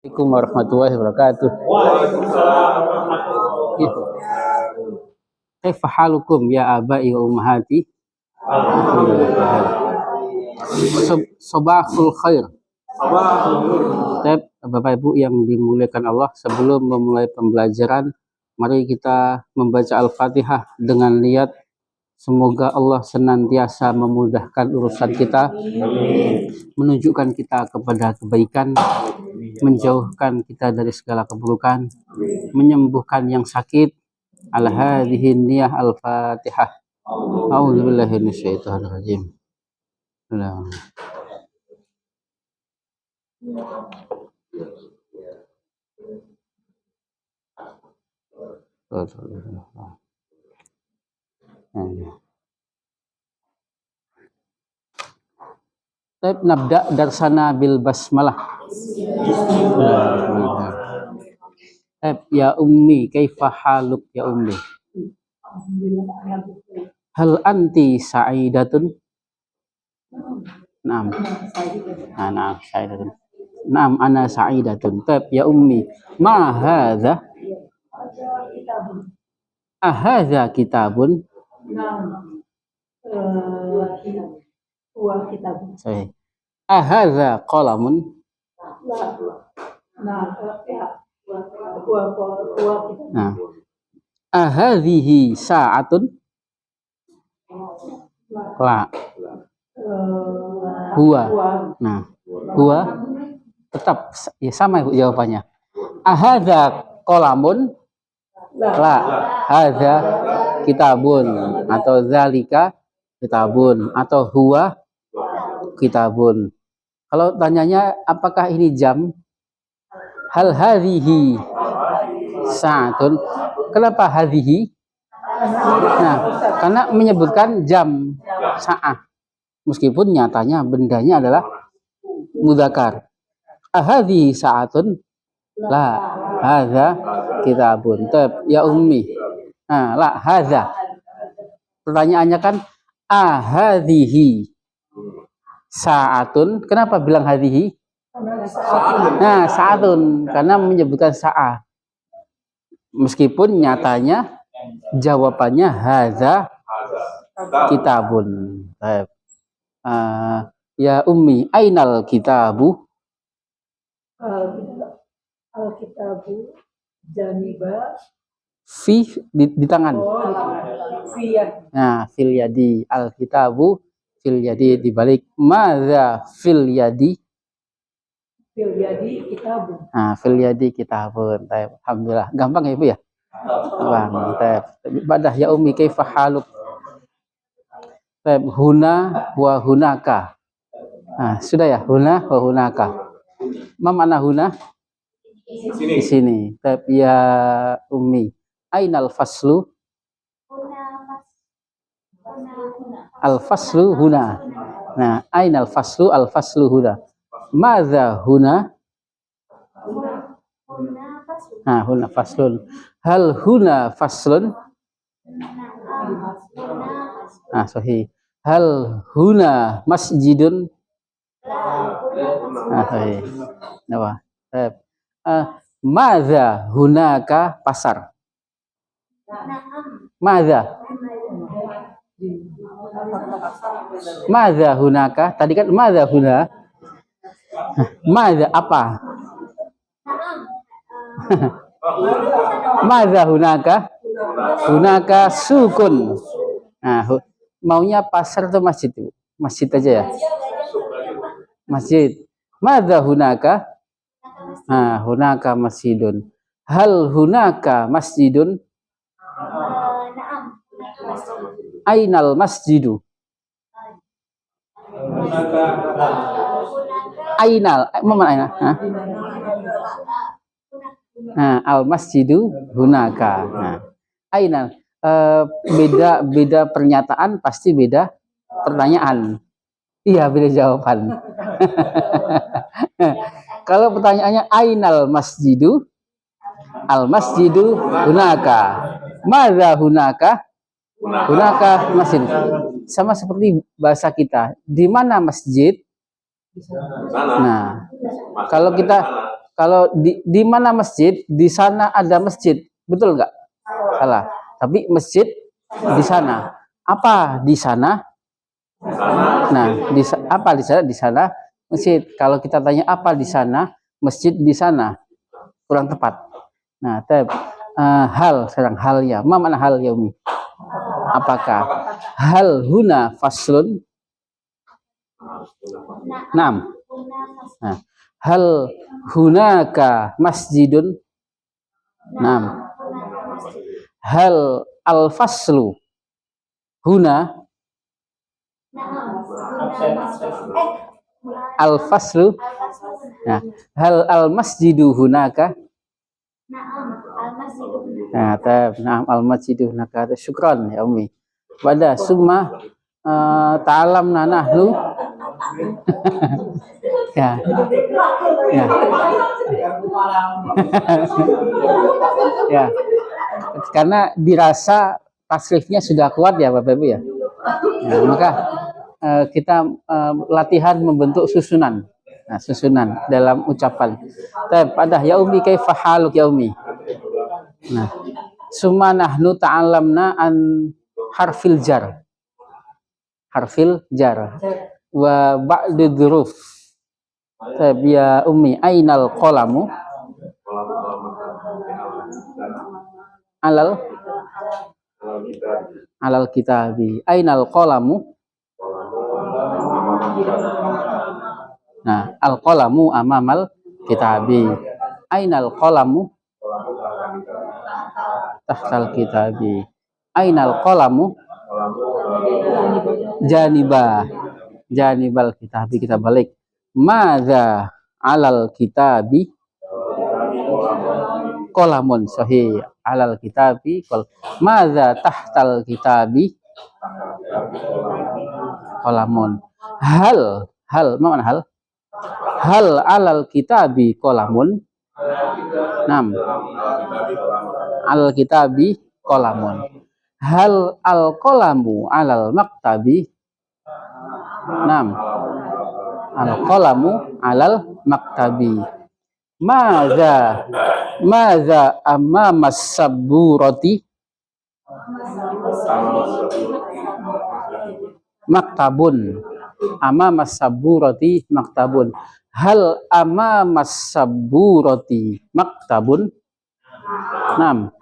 Assalamualaikum warahmatullahi wabarakatuh. Waalaikumsalam warahmatullahi wabarakatuh. Kaifa halukum ya abai wa ummahati? Sobahul khair. Bapak Ibu yang dimuliakan Allah, sebelum memulai pembelajaran, mari kita membaca Al-Fatihah dengan niat semoga Allah senantiasa memudahkan urusan kita, menunjukkan kita kepada kebaikan, menjauhkan kita dari segala keburukan, menyembuhkan yang sakit. Ala hadhihi niyah al-Fatihah. A'udzubillahi minasyaitonir rajim. Nabda darsana bil basmalah. Ya ummi, kaifa haluk ya ummi? Hal anti sa'idatun? Naam. Naam, sa'idatun. Naam, ana sa'idatun. Ya ummi, ma hadza? Ahadza kitabun? Ahadza qalamun? Ahadhihi sa'atun? La. Huwa. Nah, huwa tetap ya sama jawabannya. Ahadza qalamun? La. Hadza kitabun atau zalika kitabun atau huwa kitabun. Kalau tanyanya apakah ini jam? Hal hadhihi sa'atun? Kenapa hadhihi? Nah, karena menyebutkan jam sa'ah. Meskipun nyatanya bendanya adalah mudzakkar. Ahadhihi sa'atun? La. Hadza kitabun. Ya ummi. Nah, la hadza. Pertanyaannya kan ahadhihi sa'atun. Kenapa bilang hadhihi? Nah, sa'atun karena menyebutkan sa'ah. Meskipun nyatanya jawabannya hadza kitabun. Ya ummi, ainal kitabu? Al-kitabu janiba di tangan. Nah, fil yadi. Al-kitabu fil yadi dibalik. Madza fil yadi? Fil yadi kitabun. Nah, fil yadi kitabun. Alhamdulillah. Gampang ya, Ibu ya? Gampang. Badah ya ummi kaifa haluk? Huna wa hunaka. Nah, sudah ya, huna wa hunaka. Ma mana huna? Di sini. Ya ummi, ainal faslu? Al faslu huna. Nah, ainal faslu? Al faslu huna. Madza huna? Nah, huna faslun. Hal huna faslun? Nah, sahih. Hal huna masjidun? Nah, sahih. Nah, madza hunaka pasar? Madza? Madza hunaka? Tadi kan madza huna? Madza apa? Madza hunaka? Hunaka sukun. Nah, maunya pasar atau masjid? Masjid aja ya? Masjid. Madza hunaka? Nah, hunaka masjidun. Hal hunaka masjidun? Ainal masjidu? Ainal, mana? Nah, al masjidu hunaka. Nah, ainal. Beda pernyataan pasti beda pertanyaan. Iya, beda jawaban. Kalau pertanyaannya ainal masjidu? Al masjidu hunaka. Madza hunaka? Hunaka masjid. Sama seperti bahasa kita. Di mana masjid? Nah, kalau Kalau di mana masjid, di sana ada masjid. Betul nggak? Salah. Tapi masjid di sana. Apa di sana? Nah, apa di sana? Di sana masjid. Kalau kita tanya apa di sana, masjid di sana, kurang tepat. Nah, hal sekarang halnya. Ma mana hal ya Umi? Apakah hal huna faslun? Naam. Nah, hal hunaka masjidun? Naam. Hal al-faslu huna? Al-faslu? Nah, hal al-masjidu hunaka? Nah, naam al-masjidu hunaka. Syukran ya Umi. Pada summa ta'alamna nahnu ya. Ya. Ya. Karena dirasa tasrifnya sudah kuat ya Bapak Ibu ya. Ya, maka kita latihan membentuk susunan. Nah, susunan dalam ucapan. Pada ya Umi kaifa haluk ya Umi. Nah, summa nahnu ta'alamna an harfil jar. Harfil jar. Wa ba'du dzuruf. Ya Ummi ainal qalamu? Alal kitabi. Ainal qalamu? Nah, al qalamu amamal kitabi. Ainal qalamu? Tahtal kitabi. Ainal qalamu? Janibal kitabi. Kita balik. Madza alal kitabi? Qalamun. Sahih. Alal kitabi madza tahtal kitabi? Qalamun. Hal mana hal? Hal alal kitabi qalamun? Naam. Alal kitabi qalamun. Hal al qalamu alal maktabi? Naam. Al qalamu alal maktabi. Madza amama saburati? Maktabun. Amama saburati maktabun. Hal amama saburati maktabun? Naam.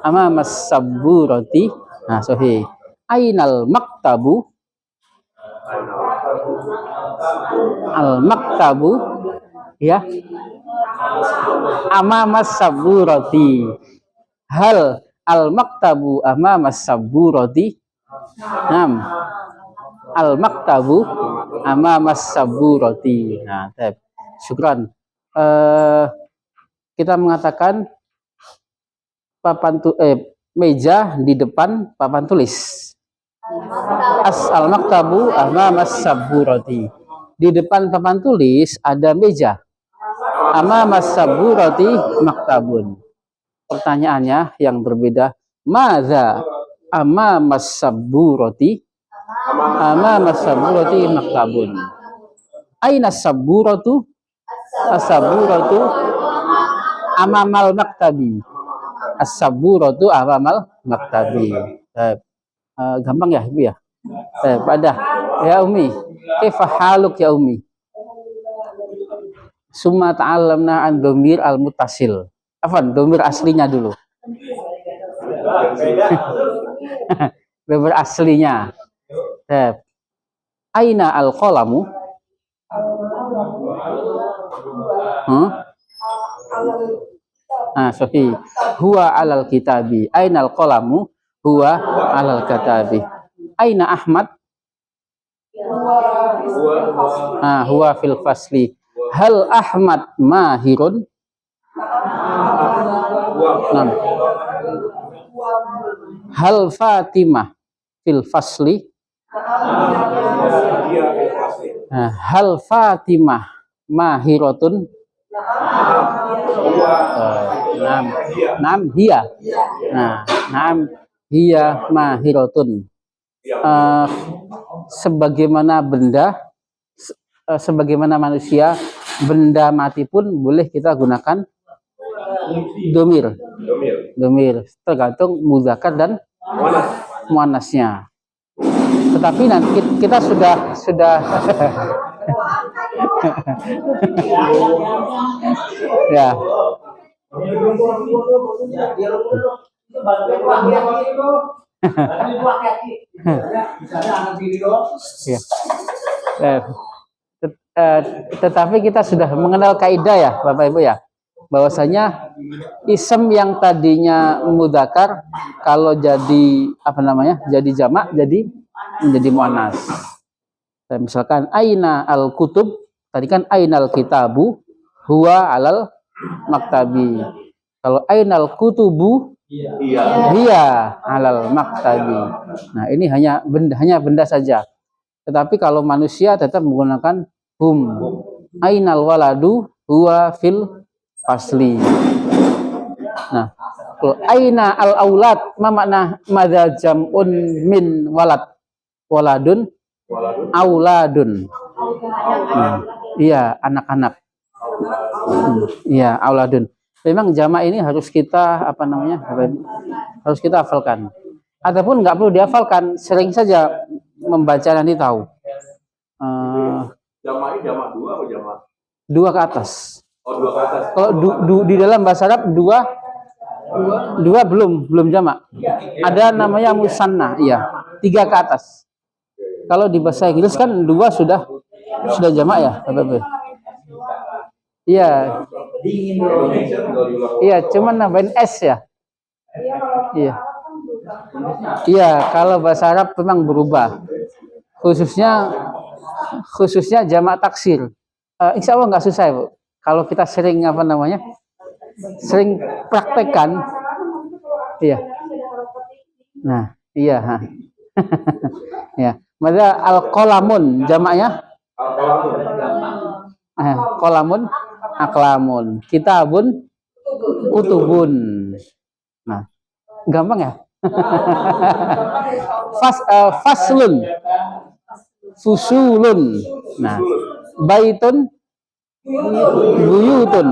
Amama saburati. Nah, sahih. Ainal maktabu? Al maktabu ya amama saburati. Hal al maktabu amama saburati? Naam. Al maktabu amama saburati. Nah, syukran. Kita mengatakan meja di depan papan tulis. Al maktabu amama saburati. Di depan papan tulis ada meja. Amama saburati maktabun. Pertanyaannya yang berbeda. Madza amama saburati? Amama saburati maktabun. Aina saburatu? As-saburatu amamal maktabi. As-saburatu amamal maktabi. Gampang ya Ibu ya? Pada ya Umi, kaifa haluk ya Umi? Summa ta'allamna an dhamir al-muttasil. Afwan, dhamir aslinya dulu. Dhamir aslinya. Aina al-qalamu? Sahih. Huwa alal kitabi. Aina al-qalamu? Huwa alal kitabi. Aina Ahmad? Huwa fil fasli. Hal Ahmad mahirun? Hal Fatimah fil fasli? Hal Fatimah mahiratun? Naam hiya. Naam hiya mahiratun. Sebagaimana benda, sebagaimana manusia, benda mati pun boleh kita gunakan domir. Domir tergantung muzakkar dan muannasnya. Tetapi nanti kita sudah ya. Ya. Tetapi kita sudah mengenal kaidah ya Bapak Ibu ya, bahwasanya ism yang tadinya mudzakkar kalau jadi jadi jamak jadi menjadi muannas. Misalkan aina al kutub, tadi kan ainal kitabu huwa alal maktabi. Kalau ainal kutubu hiya alal maktabi. Nah, ini hanya benda saja. Tetapi kalau manusia tetap menggunakan hum. Ainal waladu huwa fil fasli. Nah, kalau aina al aulad ma makna madza jam'un min walad? Waladun auladun. Iya, anak-anak. Iya, auladun. Memang jamak ini harus kita harus kita hafalkan. Ataupun nggak perlu dihafalkan, sering saja membaca nanti tahu. Jamak ini jamak dua atau jamak? Dua ke atas. Oh, dua ke atas. Kalau di dalam bahasa Arab dua belum jamak. Ada namanya musanna, iya. 3 ke atas. Kalau di bahasa Inggris kan 2 sudah jamak ya, Bapak-Ibu. Iya. Iya, cuman nambahin S ya. Iya. Iya, kalau bahasa Arab memang berubah. Khususnya jamak taksir. Insya Allah nggak susah, Bu. Kalau kita sering sering praktekkan. Iya. Nah, iya. Ya. Maka al-qalamun jamaknya? Qalamun, aklamun, kitabun, kutubun. Nah, gampang ya? Faslun, fusulun. Nah, baitun, buyutun.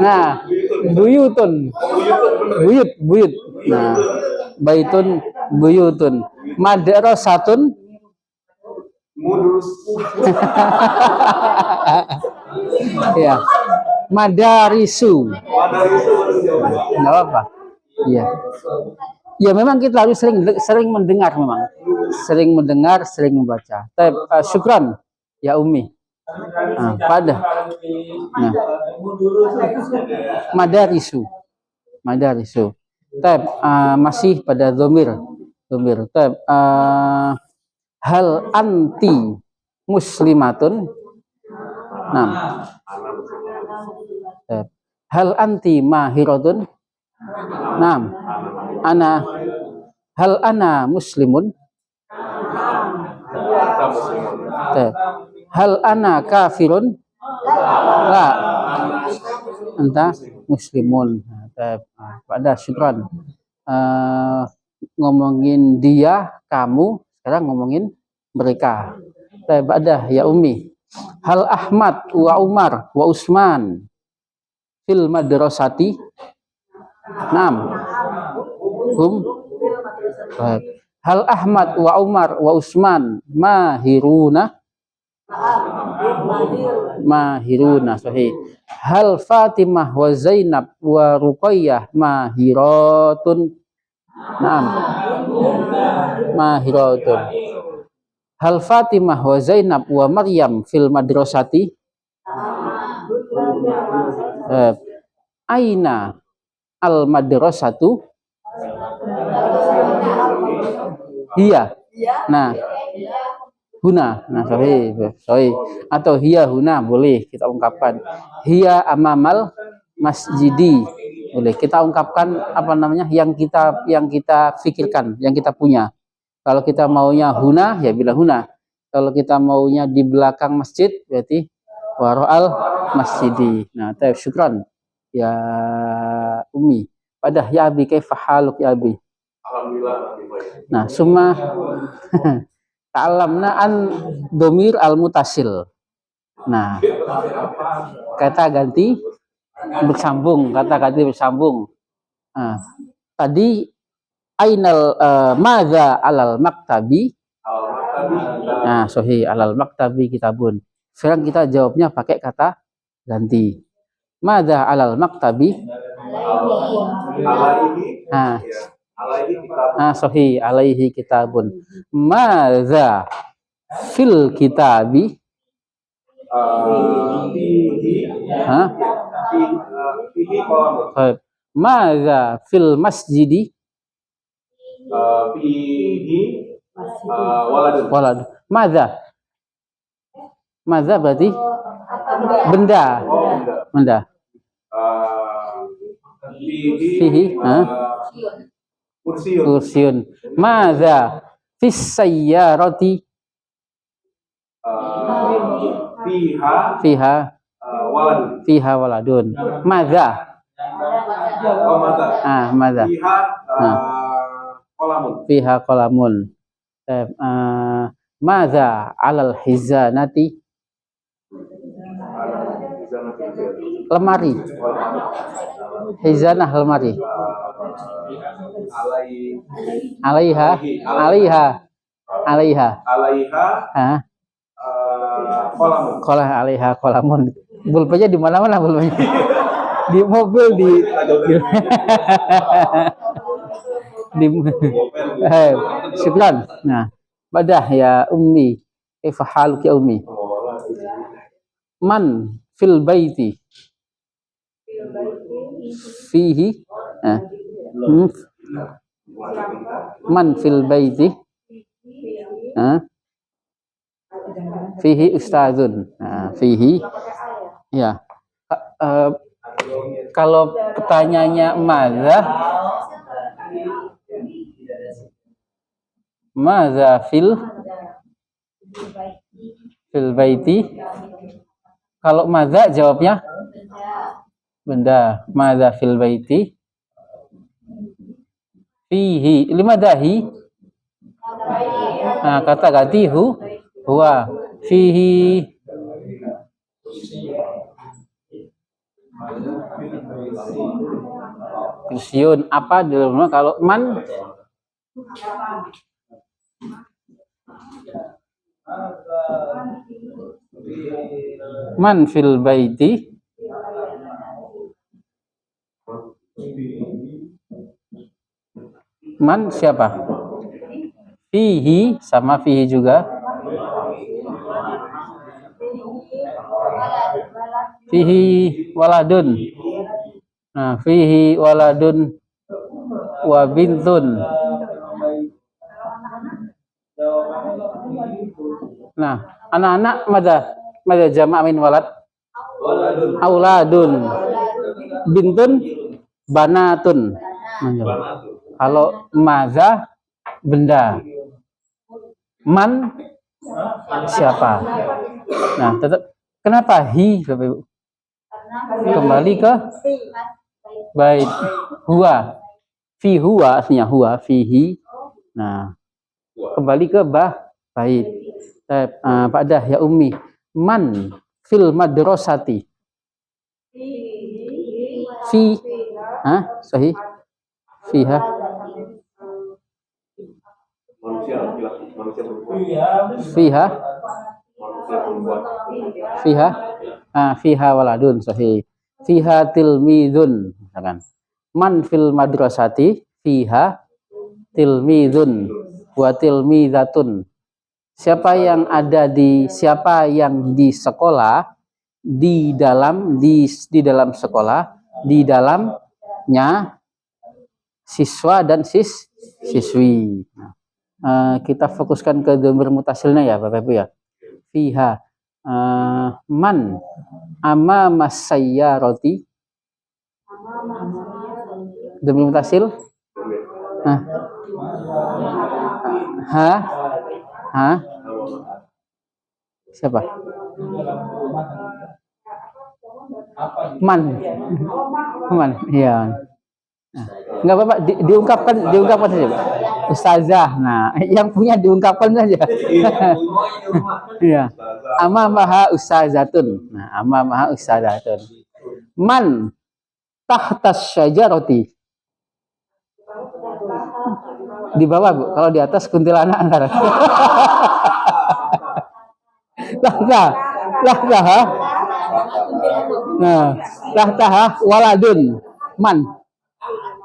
Nah, buyut. Nah, baitun, buyutun. Madrasatun, ya, madarisu. Nggak apa-apa. Iya. Ya memang kita harus sering mendengar memang. Sering mendengar, sering membaca. Syukran ya Umi. Nah, Nah. Madarisu. Masih pada dhamir. Hal anti muslimatun. Nah. Hal anti mahiratun. Nah. Hal ana muslimun. Hal ana kafirun. La. Anta muslimun. Pada syukran. Ngomongin dia, kamu, sekarang ngomongin mereka. Ada ya Umi. Hal Ahmad wa Umar wa Usman fil madrasati. Naam. Hal Ahmad wa Umar wa Usman mahiruna. Sahih. Hal Fatimah wa Zainab wa Ruqayyah mahiratun. Naam. Mahiratun. Hal Fatimah wa Zainab wa Maryam fil madrasati. Aina al madrasatu. Iya. Nah, huna. Nah, sorry. Atau hiya huna boleh kita ungkapkan. Hiya amamal masjidi. Boleh kita ungkapkan yang kita pikirkan, yang kita punya. Kalau kita maunya huna ya bilang huna. Kalau kita maunya di belakang masjid berarti waro'al masjidi. Nah, syukran ya Umi. Pada ya Abi kaifa haluk ya Abi. Alhamdulillah. Nah, summa ta'allamna an dhamir al mutasil. Nah, kata ganti bersambung, kata ganti bersambung. Nah, tadi ainal madza alal maktabi. Nah, sahih alal maktabi kitabun. Sekarang kita jawabnya pakai kata ganti. Madza alal maktabi. Nah, sahih alaihi kitabun. Madza fil kitabi. Madza fil masjidi. Walad. Madza berarti benda. Benda. Fihi kursiun. Madza fis sayyarati. Fiha waladun. Madza. Madza. Fiha qalamun. Madza alal hizanati. Lemari. Hizanah lemari. Alaiha. Alaiha qalamun. Pulpennya di mana-mana pulpennya. Di mobil syukran. Nah, badah ya ummi. Kaifa haluki ya ummi? Man fil baiti. Fihi. Man fil baiti. Fihi ustadzun. Fihi. Ya. Kalau pertanyaannya madza fil baiti. Kalau madza jawabnya benda. Madza fil baiti. Fihi limadahi. Nah, kata ganti huwa. Fihi kursiun. Apa di dalamnya? Kalau man fil baiti. Man siapa? Fihi, sama fihi juga. Fihi waladun. Nah, fihi waladun wa bintun. Nah, anak-anak madza jama' min walad? Auladun. Bintun banatun. Kalau madza benda. Man siapa? Nah, tetap kenapa hi, Bapak Ibu? Kembali ke bait. Huwa. Fi huwa artinya huwa, fihi. Nah, kembali ke bait. Pak Dah ya ummi. Man fil madrasati. Fi. Sahih. Fiha. Fiha. Fiha waladun, sahih. Fiha tilmidun, misalkan. Man fil madrasati fiha tilmidun wa tilmidatun. Siapa yang di sekolah, di dalam sekolah, di dalamnya siswa dan siswi. Kita fokuskan ke dhamir mutasilnya ya Bapak Ibu ya. Fiha man amama sayyarati. Dhamir mutasil. Siapa? Man. Iya. Enggak apa-apa, diungkapkan saja, Pak. Ustazah. Nah, yang punya diungkapkan saja. Iya. Amamaha ustazatun. Nah, amamaha ustazatun. Man tahtas syajarati. Di bawah, Bu. Kalau di atas kuntilanak antara. Tahtaha. Nah, tahtaha waladun. Man.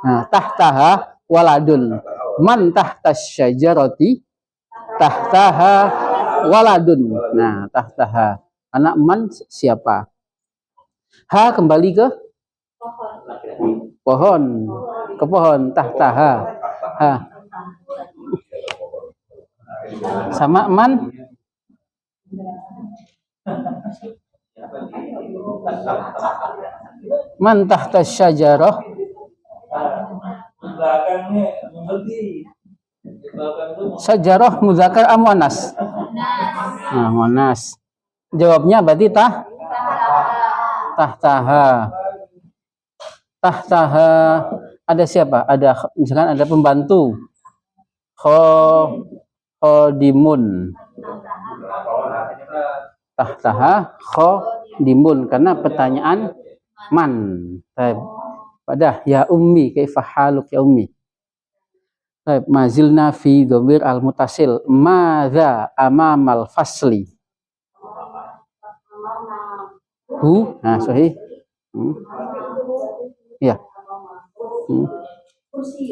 Nah, tahtaha waladun. Man tahtas syajarati. Tahtaha waladun. Nah, tahtaha. Anak man siapa? Ha kembali ke pohon. Ke pohon. Tahtaha. Ha. Sama man. Man tahtas syajarah. Syajarah muzakkar am muannas? Nah, muannas. Jawabnya berarti tahtaha. Tahtaha ada siapa? Ada misalkan ada pembantu. Khodimun. Tahtaha khodimun karena pertanyaan man. Pada ya ummi kaifa haluk ya ummi. Baik, mazilna fi dhamir al-mutasil. Madza amamal fasli. Nah, sahih. Ya.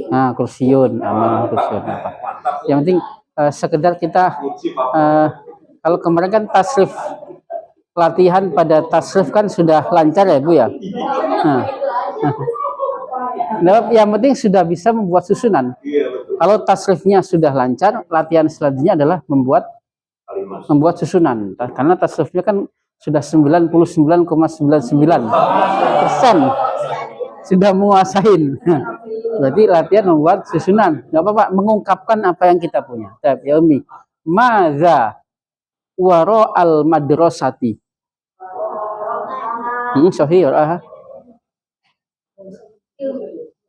Nah, kursiun, amal kursiun apa. Yang penting sekedar kita kalau kemarin kan tasrif latihan pada tasrif kan sudah lancar ya, Bu ya. Nah, yang penting sudah bisa membuat susunan. Kalau tasrifnya sudah lancar, latihan selanjutnya adalah membuat susunan. Karena tasrifnya kan sudah 99,99% sudah menguasain. Berarti latihan membuat susunan. Nggak apa-apa, mengungkapkan apa yang kita punya. Ya Umi. Madza waro al madrasati. Sahih ya.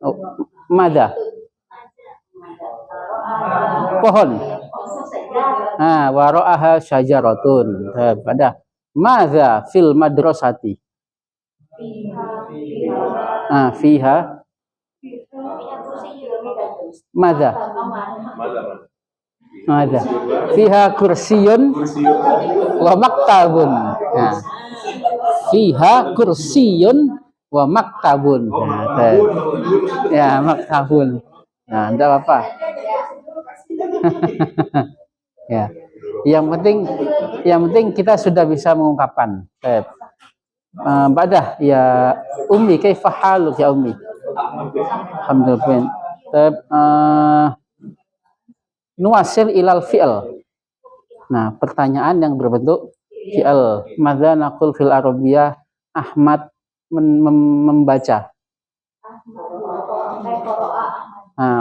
Oh, madza. Pohon. Nah, waro'aha syajaratun. Pada madza fil madrasati. Fiha. Madza. Madza. Fiha kursiyun wa maktabun. Nah, fiha kursiyun wa maktabun. Nah, ya maktabun. Nah, enggak apa-apa. Ya. Yang penting kita sudah bisa mengungkapkan. Badah ya ummi kaifa haluk ya ummi. Alhamdulillah. Nuwasil ilal fi'l. Nah, pertanyaan yang berbentuk fi'l. Madza naqul fil arabiyyah? Ahmad membaca.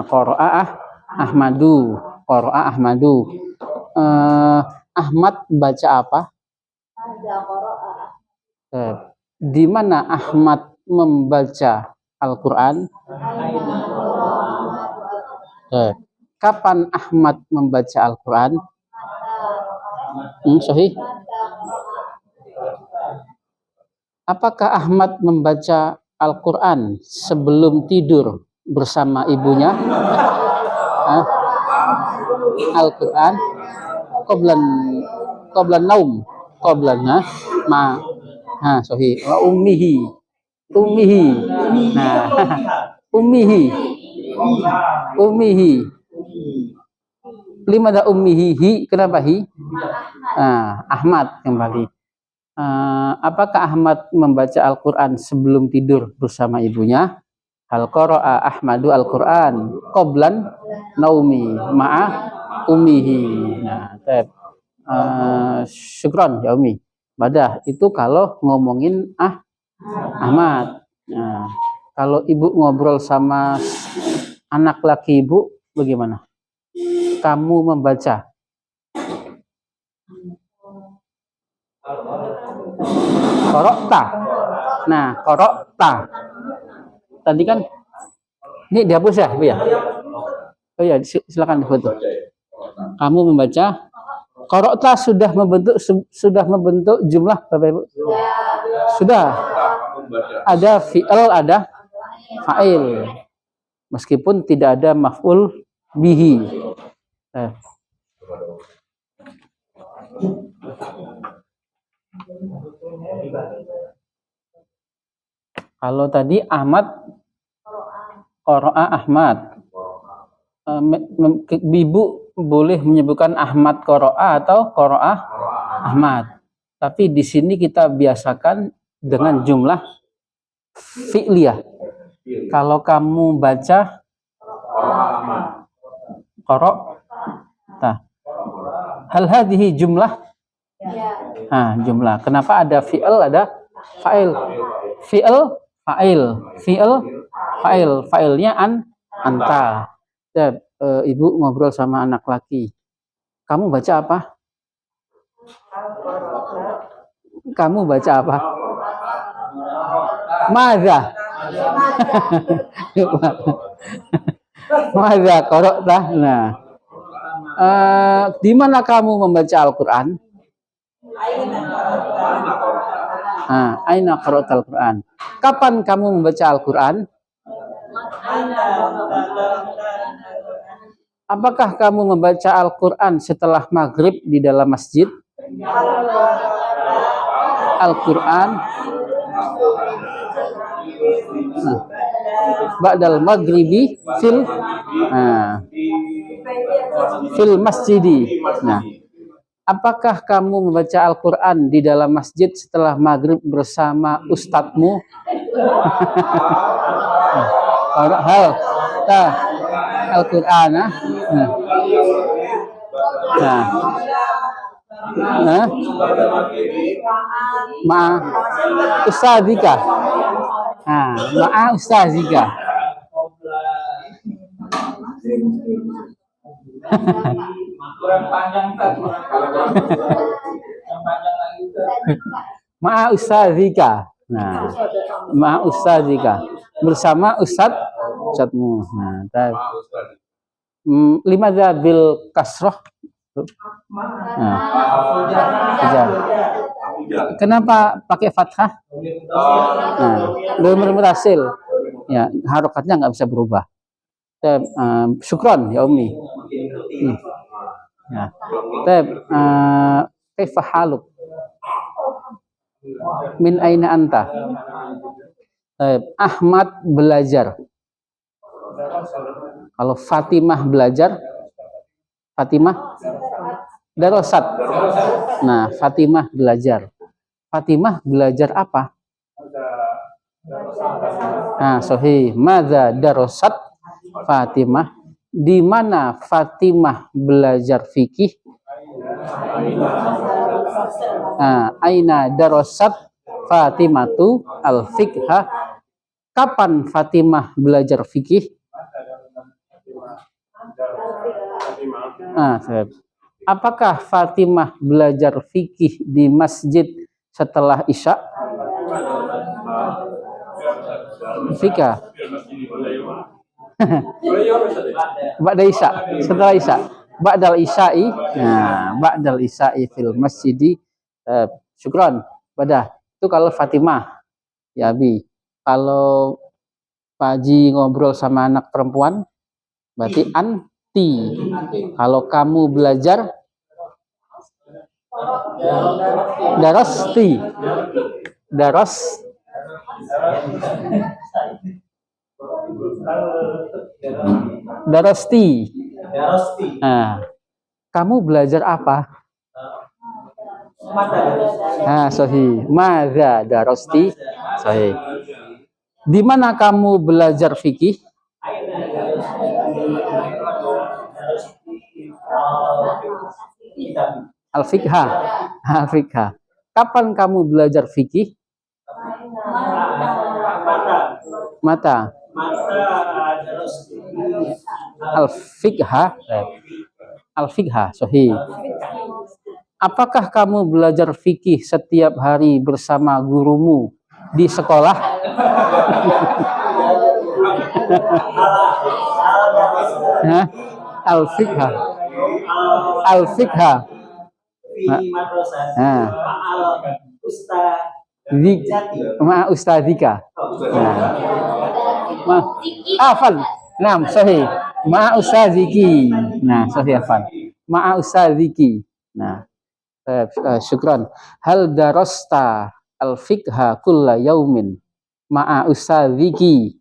Qara'a Ahmadu. Qara'a Ahmadu. Ahmad baca apa? Di mana Ahmad membaca Al-Quran? Kapan Ahmad membaca Al-Quran? Sahih. Apakah Ahmad membaca Al-Quran sebelum tidur bersama ibunya? Al-Quran qablan naum. Sahih. Wa ummihi. Nah, ummihi. Limada ummihi. Kenapa hi? Ahmad kembali. Apakah Ahmad membaca Al-Quran sebelum tidur bersama ibunya? Hal qara'a Ahmadu Al-Quran qablan naumi ma'a ummihi. Nah, syukron ya Umi. Badah itu kalau ngomongin Ahmad. Nah, kalau ibu ngobrol sama anak laki ibu bagaimana? Kamu membaca. Korokta. Nah, korokta. Tadi kan ini dihapus ya, Bu ya? Oh ya, silakan difoto. Baca ya. Kamu membaca. Qara'ta sudah membentuk jumlah Bapak Ibu? Sudah. Membaca. Ada fi'il, ada fa'il. Meskipun tidak ada maf'ul bihi. Kalau tadi Ahmad, Qara'a Ahmad. Ibu boleh menyebutkan Ahmad Qara'a atau Qara'a Ahmad. Tapi di sini kita biasakan dengan jumlah fi'liyah. Kalau kamu baca qara', hal hadhihi jumlah? Nah, jumlah. Kenapa ada fi'il, ada fa'il? Fi'il, fa'il. Fi'il, fa'il. Fa'ilnya anta. Ya, ibu ngobrol sama anak laki. Kamu baca apa? Kamu baca apa? Madza? Madza qara'ta? Nah, di mana kamu membaca Al-Quran? Aina qara'tal Quran? Kapan kamu membaca Al-Quran? Apakah kamu membaca Al-Quran setelah maghrib di dalam masjid? Al-Quran ba'dal maghribi fil masjidi. Nah, apakah kamu membaca Al-Quran di dalam masjid setelah maghrib bersama ustadzmu? Al-Quran. Ma'a ustadzika. Ma'a ustadzika. Kurang panjang kan? Ma'a ustadzika. Nah, ma'a ustadzika. Bersama ustadzmu. Nah, limadza bil kasrah? Nah, kenapa pakai fathah? Nah, belum berhasil. Ya, harokatnya nggak bisa berubah. Syukron ya Umi. Ya. Kaifa haluk? Min aina anta? Ahmad belajar. Kalau Fatimah belajar, Fatimah darasat. Nah, Fatimah belajar. Fatimah belajar apa? Nah, sahih. Madza darasat Fatimah? Di mana Fatimah belajar fikih? Nah, aina darasat Fatimatu al-fiqha? Kapan Fatimah belajar fikih? Nah, apakah Fatimah belajar fikih di masjid setelah Isya? Fikah. Ba'da Isya, setelah Isya. Ba'dal Isya'i. Nah, ba'dal Isya'i fil masjidi. Syukron. Badah. Itu kalau Fatimah. Ya, Abi. Kalau Pak Haji ngobrol sama anak perempuan, berarti anti. Kalau kamu belajar, darasti. Darasti. Nah, kamu belajar apa? Nah, sahih. Madza darasti? Sahih. Di mana kamu belajar fikih? Al-fiqha. Al-fiqha. Kapan kamu belajar fikih? Mata. Al-fiqha. Al-fiqha. Sahih. Apakah kamu belajar fikih setiap hari bersama gurumu di sekolah. Hah? Al-fiqha. Al-fiqha. Nah. Ma ustadzika. Nah. Afan. Nah, sahih. Ma ustadziki. Nah, sahih afan. Ma ustadziki. Nah, syukran. Hal darasta al-fiqha kulla yaumin ma'a ustadziki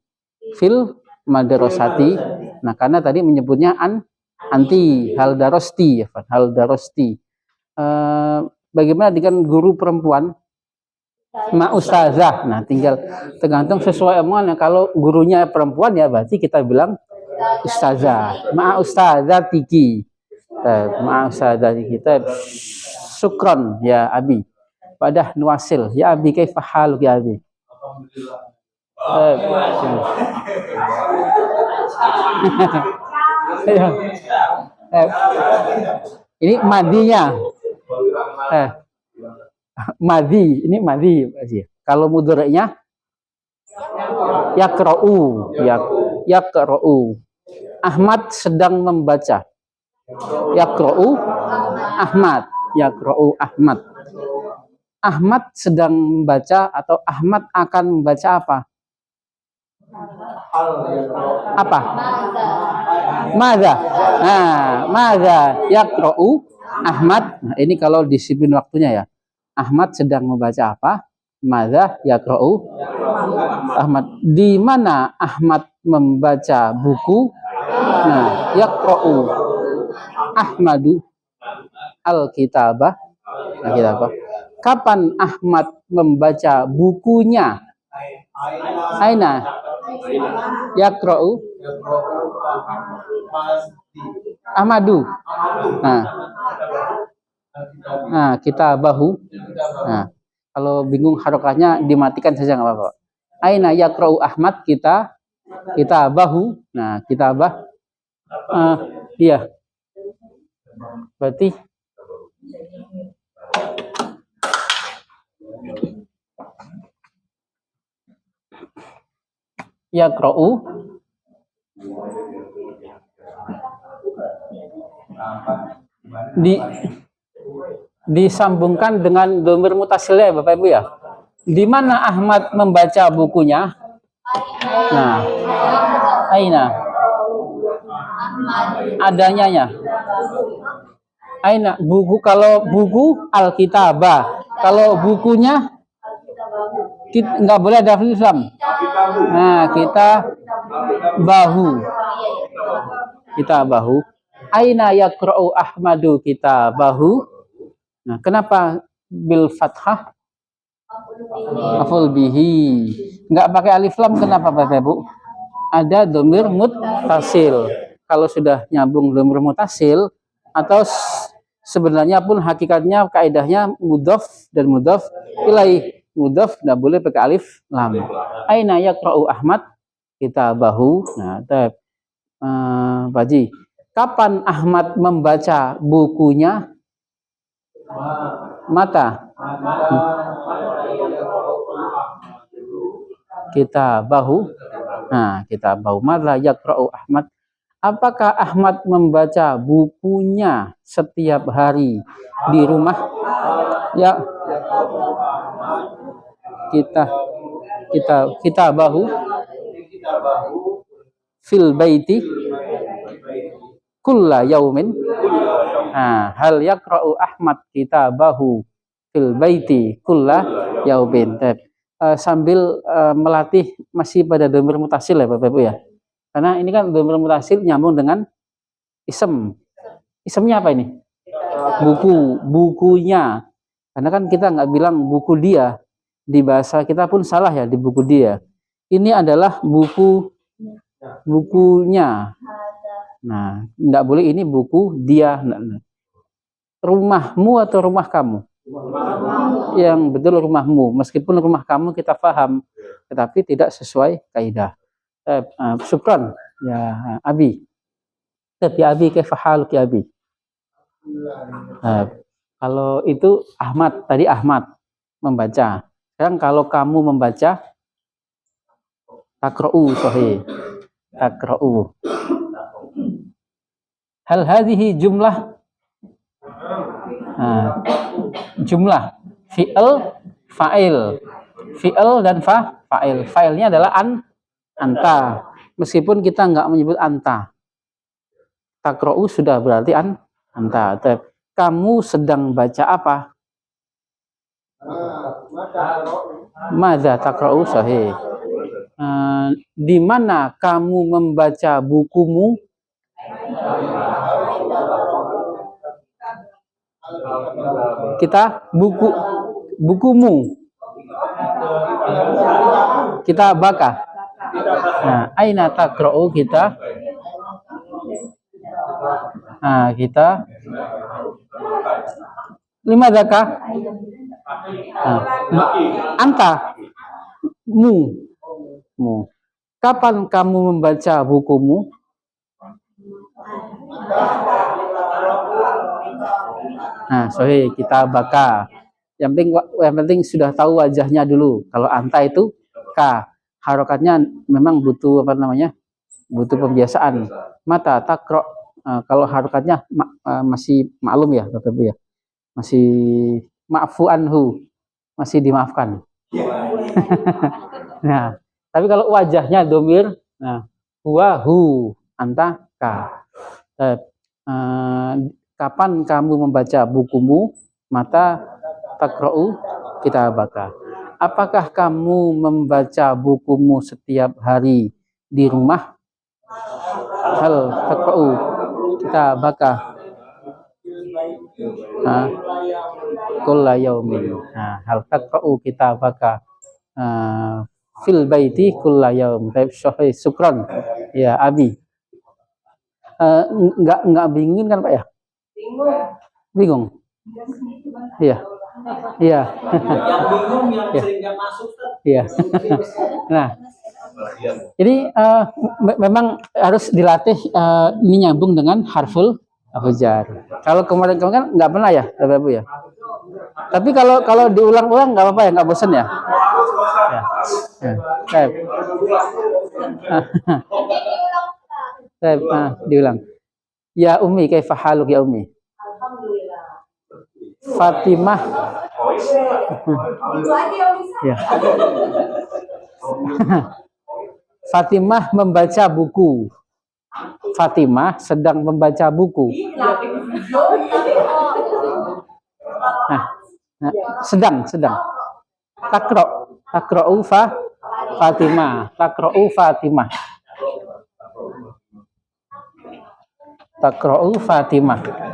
fil madrasati. Nah, karena tadi menyebutnya anti hal darosti, hal darosti. Bagaimana dengan guru perempuan? Ma ustazah. Nah, tinggal tergantung sesuai omongannya. Kalau gurunya perempuan ya berarti kita bilang ustazah. Ma ustazah tiki. Ma ustazah kita syukron ya Abi. Padah nuasil ya Abi kaifa haluk ya Abi. Ini madinya. Madi, ini madi. Kalau mudhari'nya yaqra'u, yaqra'u. Ahmad sedang membaca. Yaqra'u Ahmad, yaqra'u Ahmad. Ahmad sedang membaca atau Ahmad akan membaca apa? Apa? Madza. Nah, madza yaqra'u Ahmad. Nah, ini kalau disiplin waktunya ya. Ahmad sedang membaca apa? Madza yaqra'u Ahmad. Di mana Ahmad membaca buku? Nah, yaqra'u Ahmadu al-kitabah. Nah, kitabah. Kapan Ahmad membaca bukunya? Aina yaqra'u Ahmadu. Nah, kita bahu. Nah, kalau bingung harokatnya dimatikan saja nggak apa-apa. Aina yaqra'u Ahmad, kita bahu. Nah, kita bah. Iya. Berarti yaqra'u disambungkan dengan dhamir mutasil ya Bapak Ibu ya. Di mana Ahmad membaca bukunya? Nah, aina adanya ya. Aina buku, kalau buku al-kitabah. Kalau bukunya kita nggak boleh ada Islam. Nah, kita bahu. Kita bahu. Aina yaqra'u Ahmadu kita bahu. Nah, kenapa bil fathah? Maf'ul bihi. Nggak pakai alif lam, kenapa Bapak Ibu? Ada dhamir muttasil. Kalau sudah nyambung dhamir muttasil atau sebenarnya pun hakikatnya kaidahnya mudhaf dan mudhaf ilaih. Mudhaf nggak boleh pakai alif lam. Aina yaqra'u Ahmad kita bahu. Nah, Pak Ji, kapan Ahmad membaca bukunya? Mata. Kita bahu. Nah, kita bahu. Mala yaqra'u Ahmad. Apakah Ahmad membaca bukunya setiap hari di rumah? Ya. Kita bahu fil baiti kulla yaumin. Nah, hal yaqra'u Ahmad kita bahu fil baiti kulla yaumin. Sambil melatih masih pada dhamir mutasil ya Bapak Ibu ya. Karena ini kan dhamir mutasil nyambung dengan isem. Isemnya apa ini? Buku, bukunya. Karena kan kita nggak bilang buku dia. Di bahasa kita pun salah ya, di buku dia. Ini adalah bukunya. Nah, nggak boleh ini buku dia. Rumahmu atau rumah kamu? Yang betul rumahmu. Meskipun rumah kamu kita paham, tetapi tidak sesuai kaidah. Syukran ya Abi. Tapi Abi kaifa haluk ya Abi? Kalau itu Ahmad, tadi Ahmad membaca. Sekarang kalau kamu membaca takra'u sahih. Takra'u. Hal hadhihi jumlah. Nah, jumlah fi'il, fa'il. Fi'il dan fa'il. Fa'ilnya adalah anta. Meskipun kita nggak menyebut anta. Takra'u sudah berarti anta. Kamu sedang baca apa? Madza takra'u sahih. Di mana kamu membaca bukumu? Kita bukumu. Kita baka. Nah, aina takra'u kita. Nah, kita lima zakah. Anta mu. Kapan kamu membaca bukumu? Nah, sorry, kita baka. Yang penting sudah tahu wajahnya dulu. Kalau anta itu ka. Harokatnya memang butuh butuh pembiasaan. Mata takro. Kalau harokatnya masih maklum ya, Bapak Ibu ya. Masih ma'fu anhu. Masih dimaafkan. Nah, tapi kalau wajahnya domir, nah, huwa hu, anta ka. Kapan kamu membaca bukumu? Mata takra'u kitabaka. Apakah kamu membaca bukumu setiap hari di rumah? Hal takra'u kitabaka. Kulla yaumin. Hal takra'u kitabaka fil baiti kulla yaum. Sahih, syukran. Ya, Abi. Enggak bingung kan, Pak ya? Bingung. Iya. Iya. Yang bingung yang sering nggak masuk. Iya. Nah, ini memang harus dilatih ini nyambung dengan harful jar. Kalau kemarin kan nggak pernah ya, Bapak Ibu ya. Tapi kalau diulang-ulang nggak apa-apa ya, nggak bosan ya. Diulang. Ya Umi, kaifa haluk ya Umi? Alhamdulillah. Fatimah. Ya. Fatimah membaca buku. Fatimah sedang membaca buku. Sedang. Takra'u Fatimah. Takra'u Fatimah. Takra'u Fatimah.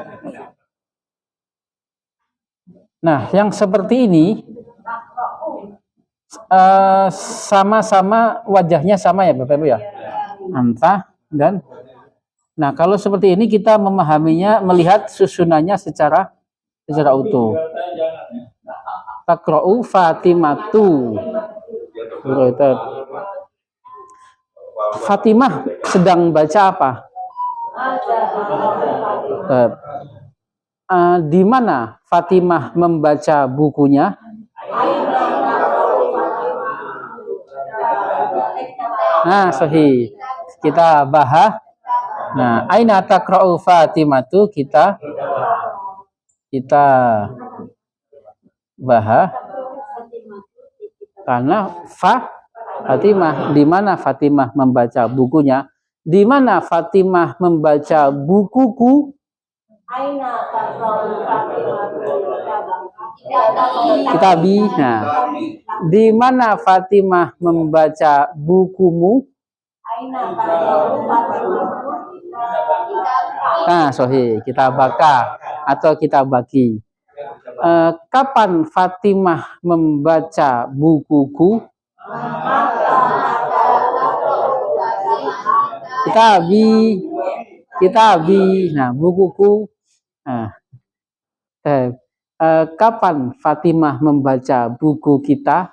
Nah, yang seperti ini sama-sama wajahnya sama ya Bapak Ibu ya. Anta dan nah, kalau seperti ini kita memahaminya, melihat susunannya secara utuh. Takra'u Fatimatu. Fatimah sedang baca apa? Di mana Fatimah membaca bukunya? Nah, sahih. Kita bahas. Nah, aina takra'u Fatimatu, kita bahas. Karena Fatimah, di mana Fatimah membaca bukunya? Di mana Fatimah membaca bukuku? Kitabi. Nah, di mana Fatimah membaca bukumu? Nah, sahih, kita baka atau kita bagi. Kapan Fatimah membaca bukuku? Kitabi. Nah, bukuku. Nah, kapan Fatimah membaca buku kita?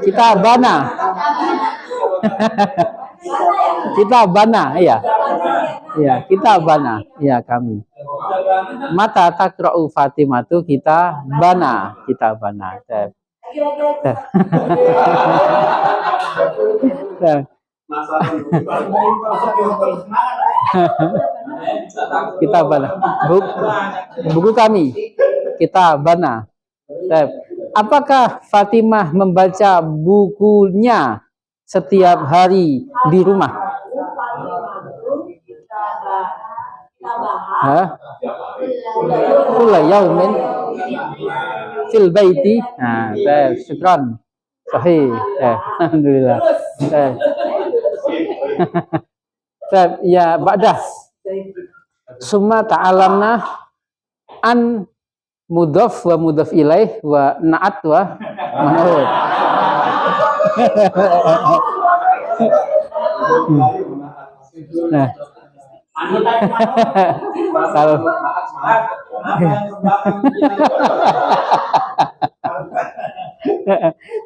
Kita bana. Kita bana, iya. Iya, kita bana. Iya, kami. Mata takra'u Fatimatu kita bana. Tab. Tab. Kita bana. Buku kami kita bana. Apakah Fatimah membaca bukunya setiap hari di rumah? Kulla yaumin fil baiti. Nah, syukran. Sahih. Alhamdulillah. Ya ba'dah. Summa ta'alamna an mudhaf wa mudhaf ilaih wa na'at wa man'ut. Nah, kalau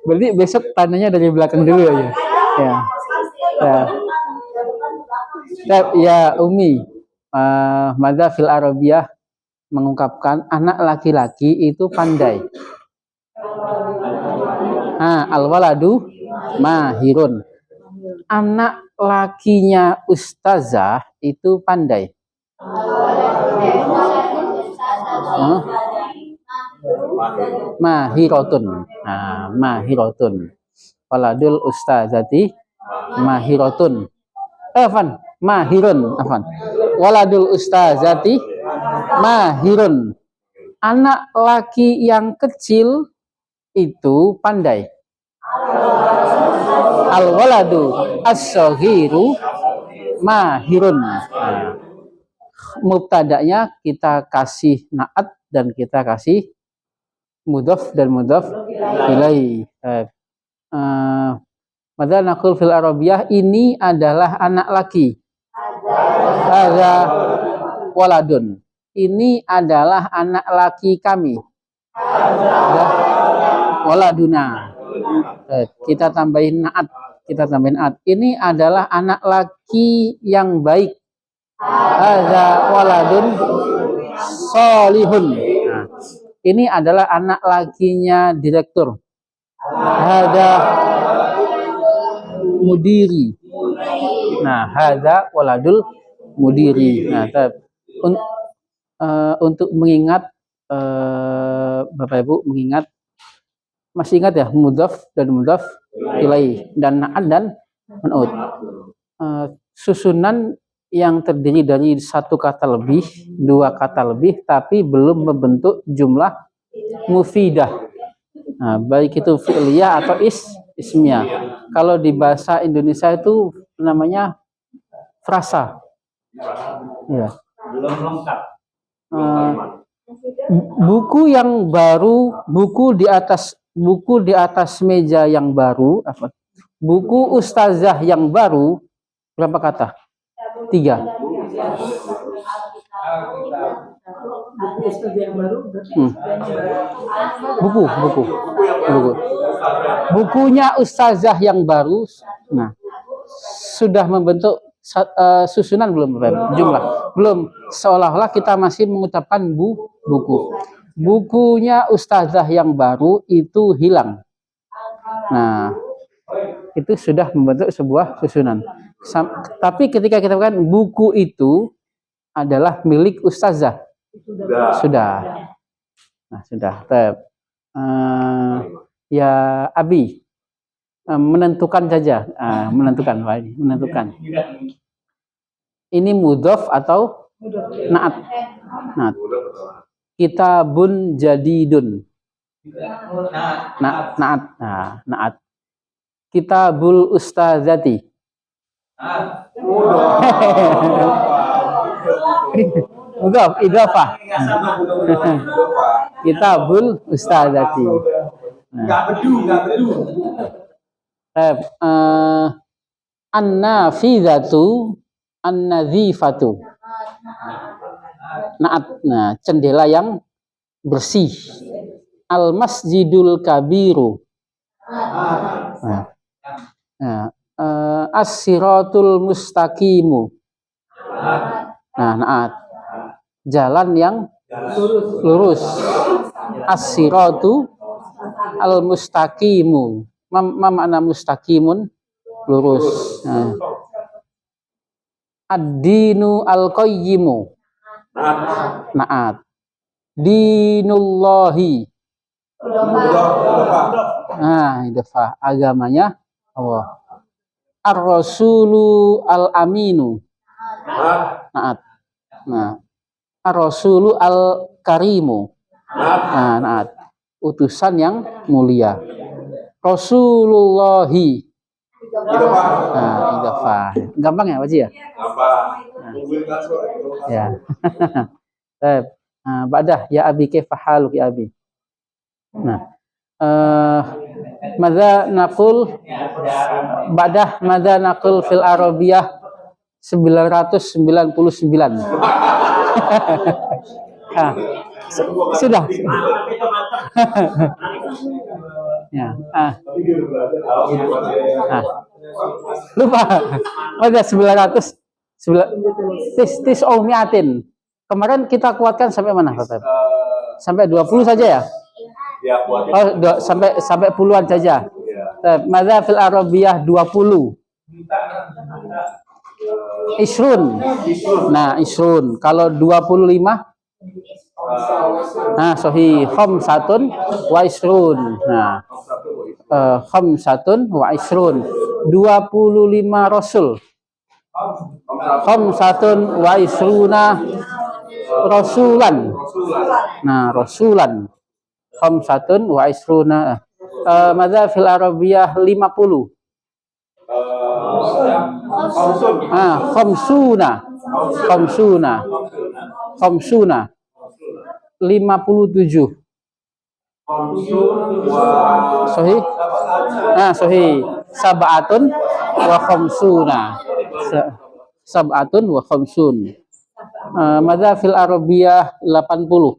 berarti besok tanyanya dari belakang dulu ya. Ya Umi, Madza fil Arabiyah mengungkapkan anak laki-laki itu pandai. Al-waladu mahirun. Anak lakinya ustazah itu pandai. Mahirotun. Mahirotun. Waladul ustazati mahirotun. Mahirun. Waladul ustazati mahirun. Anak laki yang kecil itu pandai. Al-waladu as-saghiru mahirun. Mubtada'nya kita kasih na'at dan kita kasih mudhaf dan mudhaf ilaih. Madza naqul fil Arabiyah, ini adalah anak laki. Hadza waladun. Ini adalah anak laki kami. Waladuna. Kita tambahin na'at. Ini adalah anak laki yang baik. Hadza waladun solihun. Ini adalah anak lakinya direktur. Hadza mudiri. Hadza waladul mudiri. Untuk mengingat Bapak Ibu mengingat, masih ingat ya, mudhaf dan mudhaf ilaih dan na'at dan man'ut. Susunan yang terdiri dari satu kata lebih, dua kata lebih, tapi belum membentuk jumlah mufidah. Baik itu fi'liyah atau ismiyah. Kalau di bahasa Indonesia itu namanya frasa. Ya. Belum lengkap. Buku yang baru, buku di atas meja yang baru, buku ustazah yang baru, berapa kata? 3. Buku. Bukunya ustazah yang baru. Sudah membentuk susunan belum, jumlah belum, seolah-olah kita masih mengucapkan buku. Bukunya ustazah yang baru itu hilang. Itu sudah membentuk sebuah susunan. Tapi ketika kita katakan buku itu adalah milik ustazah, sudah. Sudah. Ya Abi, menentukan saja, menentukan. Ini mudhaf atau na'at? Kitabun jadidun. Na'at. Kitabul ustazati. Mudhaf, idhafah. Kitabul ustazati. Enggak bedu. An-nafidhatu, an-nadhifatu. Na'at. Jendela yang bersih. Al-masjidul kabiru. As-siratul mustaqimu. Na'at. jalan yang lurus. As-siratu al-mustaqimu. Ma makna mustaqimun? Lurus. Nah. Ad-dinu al-qayyimu. Naat. Dinullahi. Nah, idafah. Agamanya Allah. Ar-rasulu al-aminu. Naat. Nah. Ar-rasulu al-karimu. Nah, naat. Utusan yang mulia. Rasulullahi. Nah, idafah. Gampang ya, Pak Ji ya? Gampang. Ya. Baik. Nah, Ba'dah ya abi kaifa haluk ya abi. Nah, madza naqul fil Arabiyah 999. Nah, sudah. Ya. Lupa. Ada 900 miatin. Kemarin kita kuatkan sampai mana, Pak? Sampai 20 saja ya? Ya, kuat. Oh, sampai puluhan saja. Madza fil Arabiyah 20. Isrun. Nah, isrun. Kalau 25 nah, sahih khamsatun wa isrun. Nah, khamsatun wa isrun. 25 rasul. Khamsatun wa isruna rasulan. Nah, rasulan. Khamsatun wa isruna. Madza fil Arabiyah 50. Khamsuna. 57. Sahih? Nah, sahih. Sab'atun wa khamsuna. Sab'atun wa khamsun. Madza fil Arabiyah 80.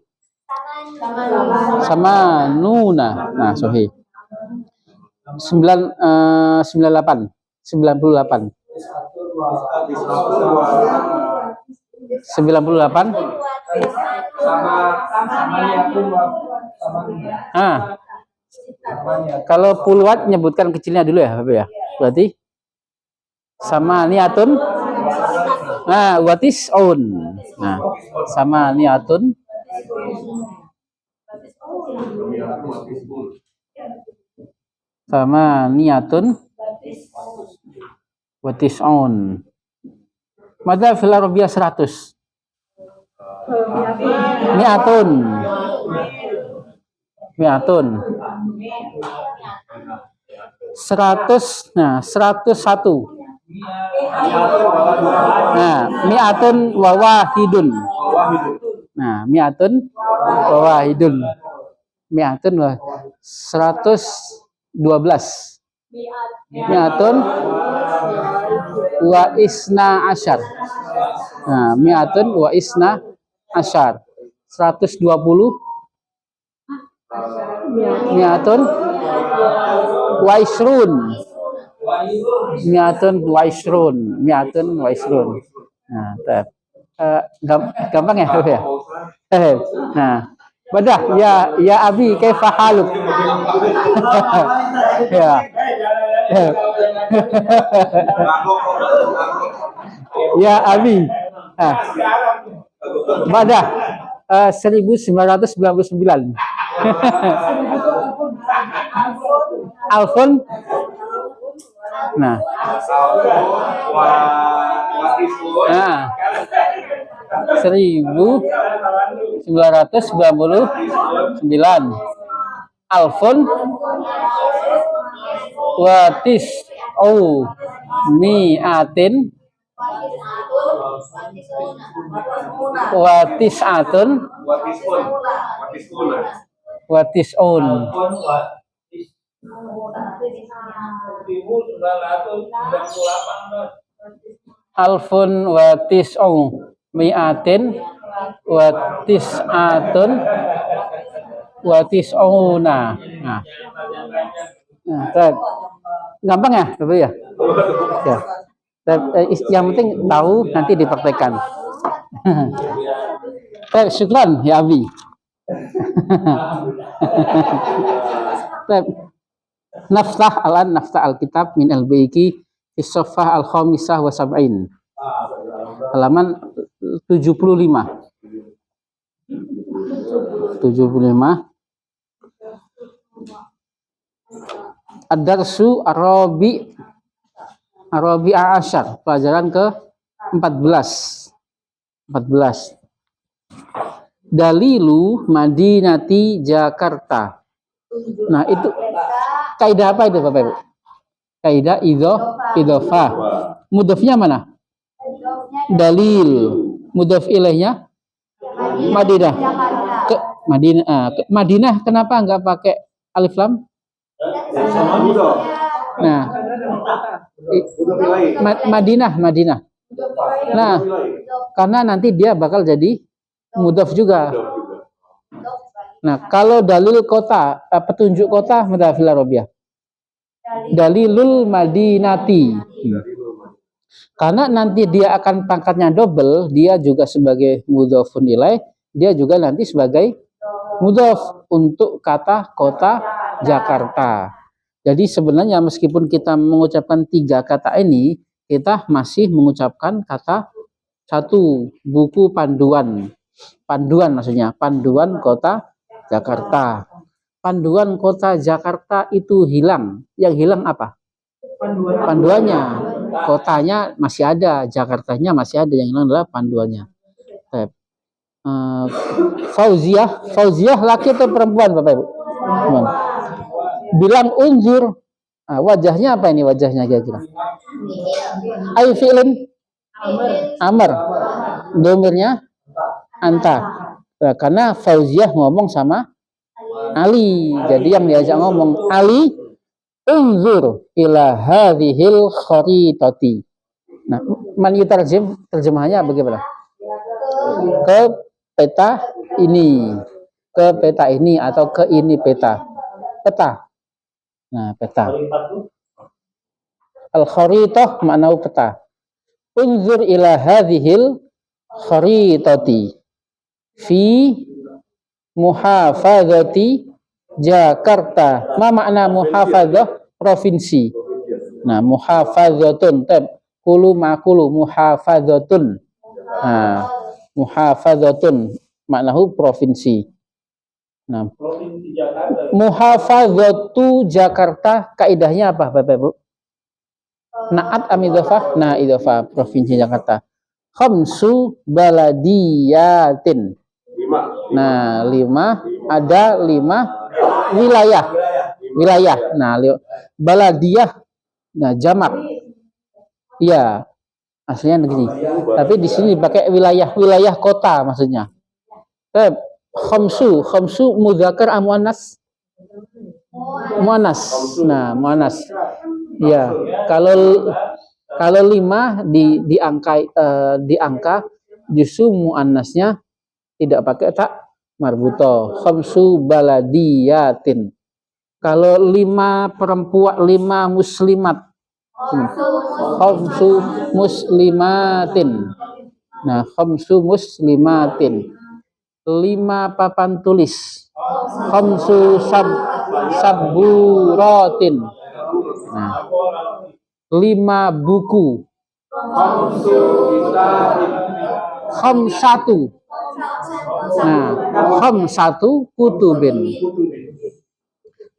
Sama nuna. Nah, sahih. 98. 98. 98. Nah, kalau puluhan nyebutkan kecilnya dulu ya, Bapak ya. Berarti sama niatun. Nah, watis on. Nah, sama niatun. Sama niatun. Watis on. Madza fil Arabiyah 100. Mi'atun. 100. Nah, 101. Nah, mi'atun wa wahidun. Nah, mi'atun wa wahidun. Mi'atun wa 112. Mi'atun wa isna asyar. Nah, mi'atun wa isna asyar. 120. Mi'atun wa isrun. Mi'atun wa isrun. Mi'atun wa isrun. Nah, gampang ya, ya. Nah, Badah ya abi kaifa haluk. Ya. Ya abi. Badah 1999. Alfon. Nah. 1999. Alfon watis mi'atin watis atun watis on. Alfun watis mi'atin watis atun watis ona. Nah, gampang ya, Bapak ya? Ya. Yang penting tahu, nanti dipraktekkan. Baik, syukran ya Abi. Baik. Naftah al-kitab min al-baiki fi safhah al-khamisah wa sab'in. Halaman 75. 75. Ad-darsu Arabi Asyar, pelajaran ke 14. Dalilu Madinati Jakarta. Nah, itu kaidah apa itu Bapak Ibu? Kaidah idhofah. Mudhofnya mana? Dalil. Mudhof ilaihnya Madinah. Ke Madinah kenapa enggak pakai alif lam? Nah, Madinah. Nah, karena nanti dia bakal jadi mudhof juga. Nah, kalau dalil kota, petunjuk kota mudhafil rabiah. Dalilul Madinati. Karena nanti dia akan pangkatnya double, dia juga sebagai mudhofun ilaih, dia juga nanti sebagai mudhof untuk kata kota Jakarta. Jadi sebenarnya meskipun kita mengucapkan 3 kata ini, kita masih mengucapkan kata satu, buku panduan maksudnya, panduan kota Jakarta. Panduan kota Jakarta itu hilang. Yang hilang apa? Panduannya. Kotanya masih ada, Jakartanya masih ada, yang hilang adalah panduannya. Fauziah laki atau perempuan Bapak Ibu? Bilang unzur. Nah, wajahnya apa ini wajahnya kira-kira? Ayu fi'lin amr. Domirnya anta. Nah, karena Fauziah ngomong sama Ali. Jadi yang diajak ngomong Ali, unzur ila hadhil kharitati. Nah, man yutarjim, terjemahannya bagaimana? Ke peta ini. Ke peta ini atau ke ini peta. Peta. Nah, peta. Al-kharitah makna peta. Unzur ila hadhil kharitati fi muhafadzati Jakarta. Ma makna muhafadzah? Provinsi. Nah, muhafadzatun. Kulu ma'kulu muhafadzatun. Nah, muhafadzatun maknahu provinsi. Nah, muhafadzatu Jakarta kaidahnya apa Bapak Ibu? Naat am idhofah? Nah, idhofah, provinsi Jakarta. Khamsu baladiyatin. Nah, 5 ada 5 wilayah. Nah, baladiyah, nah jamak. Iya, aslinya begini. Tapi di sini pakai wilayah kota maksudnya. Khamsu mudzakar am muannas? Muannas. Nah, muannas. Iya, kalau 5 di angka justru muannasnya tidak pakai tak marbuto. Khamsu baladiyatin. Kalau 5 perempuan, 5 muslimat. Khamsu muslimatin. Nah, khamsu muslimatin. 5 papan tulis. Khamsu saburatin. Nah, 5 buku. Khamsatu. Nah, khamsatu kutubin.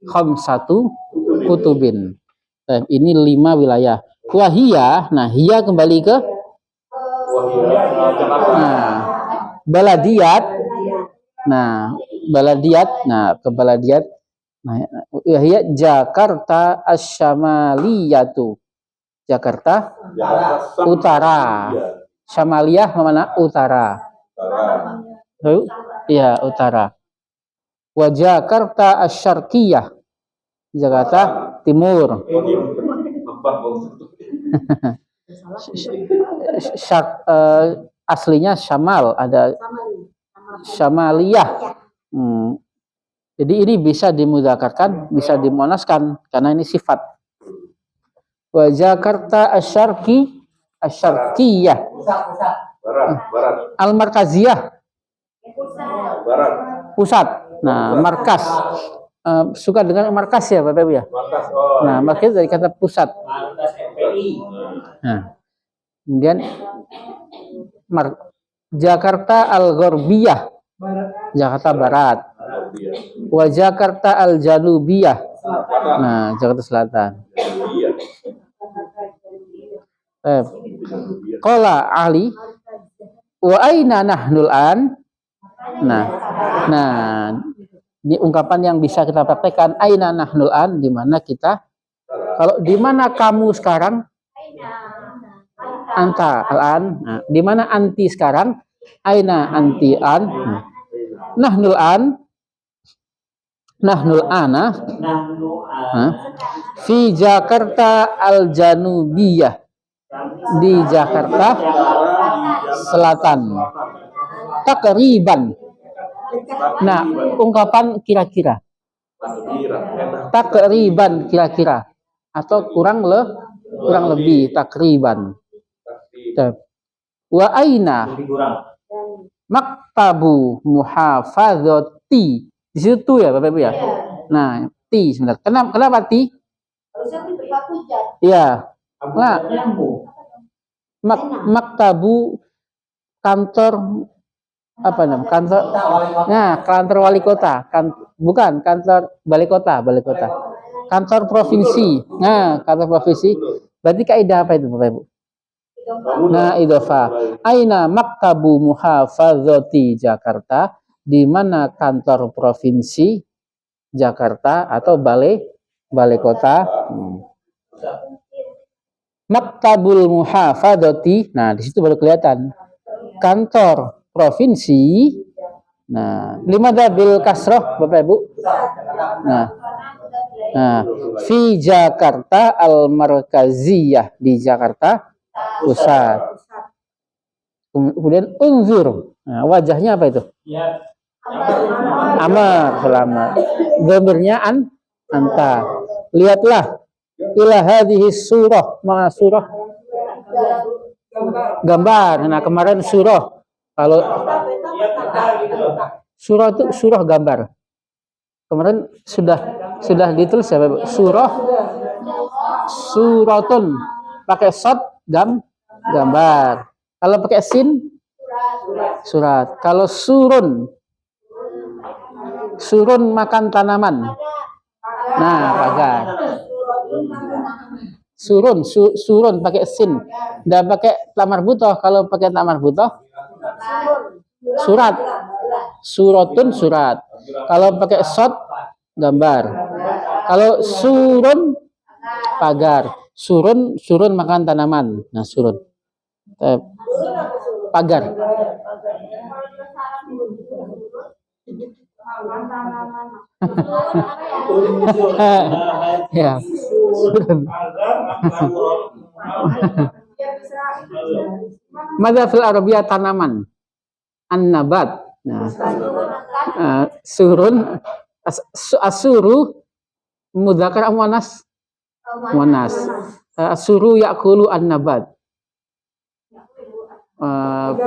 Khamsatu kutubin. Ini 5 wilayah. Wahia, nah hiya kembali ke baladiyat. Nah, baladiyat, nah ke baladiyat. Nah, wahia Jakarta asy-syamaliyatu. Jakarta utara. Syamaliyah mana? Utara. Iya, utara. Wa Jakarta asy-syarqiyah. Jakarta timur. Aslinya Syamal, ada Syamaliyah. Jadi ini bisa dimudzakarkan, bisa dimuannaskan karena ini sifat. Wa Jakarta asy-syarqiyah. Al-markaziyah. Barat. Pusat. Nah, markas. Suka dengan markas ya Bapak Ibu ya. Markas. Oh. Nah, markas dari kata pusat. Markas FPI. Nah, kemudian Jakarta Al-Gharbiyah, Barat. Jakarta Barat. Wa Jakarta Al-Janubiyah. Nah, Jakarta Selatan. Iya. Qala Ali wa aina nahnul an. Nah, ini ungkapan yang bisa kita praktekkan. Aina nahnul an, di mana kita, kalau di mana kamu sekarang, anta al-an. Nah, di mana anti sekarang, aina anti an. Nahnul an, nahnul ana, fi Jakarta Al-Janubiyah, di Jakarta Selatan. Takriban. Nah, ungkapan kira-kira. Takriban, kira-kira, atau kurang lebih, takriban. Wa aina maktabu muhafadzati. Di situ ya Bapak Ibu ya. Nah, ti sebentar. Kenapa ti? Iya. Nah, maktabu, kantor apa namanya? Kantor. Nah, kantor wali kota. Bukan kantor balai kota. Kantor provinsi. Nah, kantor provinsi. Berarti kaidah apa itu Bapak Ibu? Nah, idhofah. Aina maktabu muhafadzati Jakarta, di mana kantor provinsi Jakarta atau balai kota. Maktabul muhafadzati. Nah, di situ baru kelihatan kantor provinsi. Nah, limadha bil kasroh Bapak Ibu. Nah, fi Jakarta al-markaziyah, di Jakarta Pusat. Kemudian unzur. Nah, wajahnya apa itu? Amar, selamat. Gambarnya anta. Lihatlah ila hadhihi surah. Mana surah? Gambar. Nah, kemarin surah. Kalau surah itu surah gambar. Kemarin sudah ditulis ya, Bapak. Suratun pakai shot gambar. Kalau pakai sin surat. Kalau surun makan tanaman. Nah, pagar. Surun pakai sin. Dan pakai tamar butoh. Kalau pakai tamar butoh surat. Suratun surat. Kalau pakai shot gambar. Kalau surun pagar. Surun makan tanaman. Nah, surun. Pagar. Ya. Madza fil Arabiyah tanaman. An-nabat. Nah, surun asuru mudzakar muannas. Muannas. Asuru yakulu an-nabat.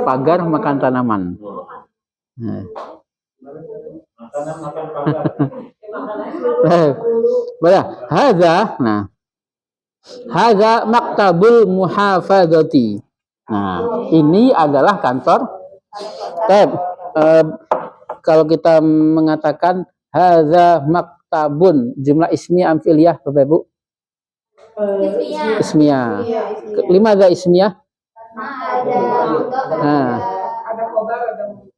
Pagar makan tanaman. Nah. Hadza maktabul muhafadzati. Nah, ini adalah kantor. Kalau kita mengatakan hadza maktabun, jumlah ismiyah amfiliyah Bapak Ibu? Ismiyah. Limadza ismiyah? Nah,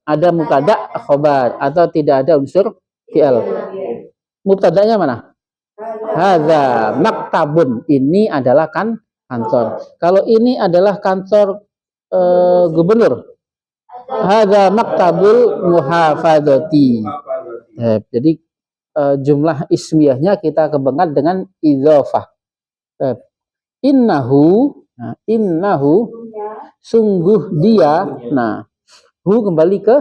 ada mubtada, khobar, atau tidak ada unsur fi'il. Mubtadanya mana? Hadza maktabun, ini adalah kantor. Kalau ini adalah kantor gubernur. Hadza maktabul muhafadzati. Jadi jumlah ismiyahnya kita kembangkan dengan idzafah. Innahu, sungguh dia. Nah, hu kembali ke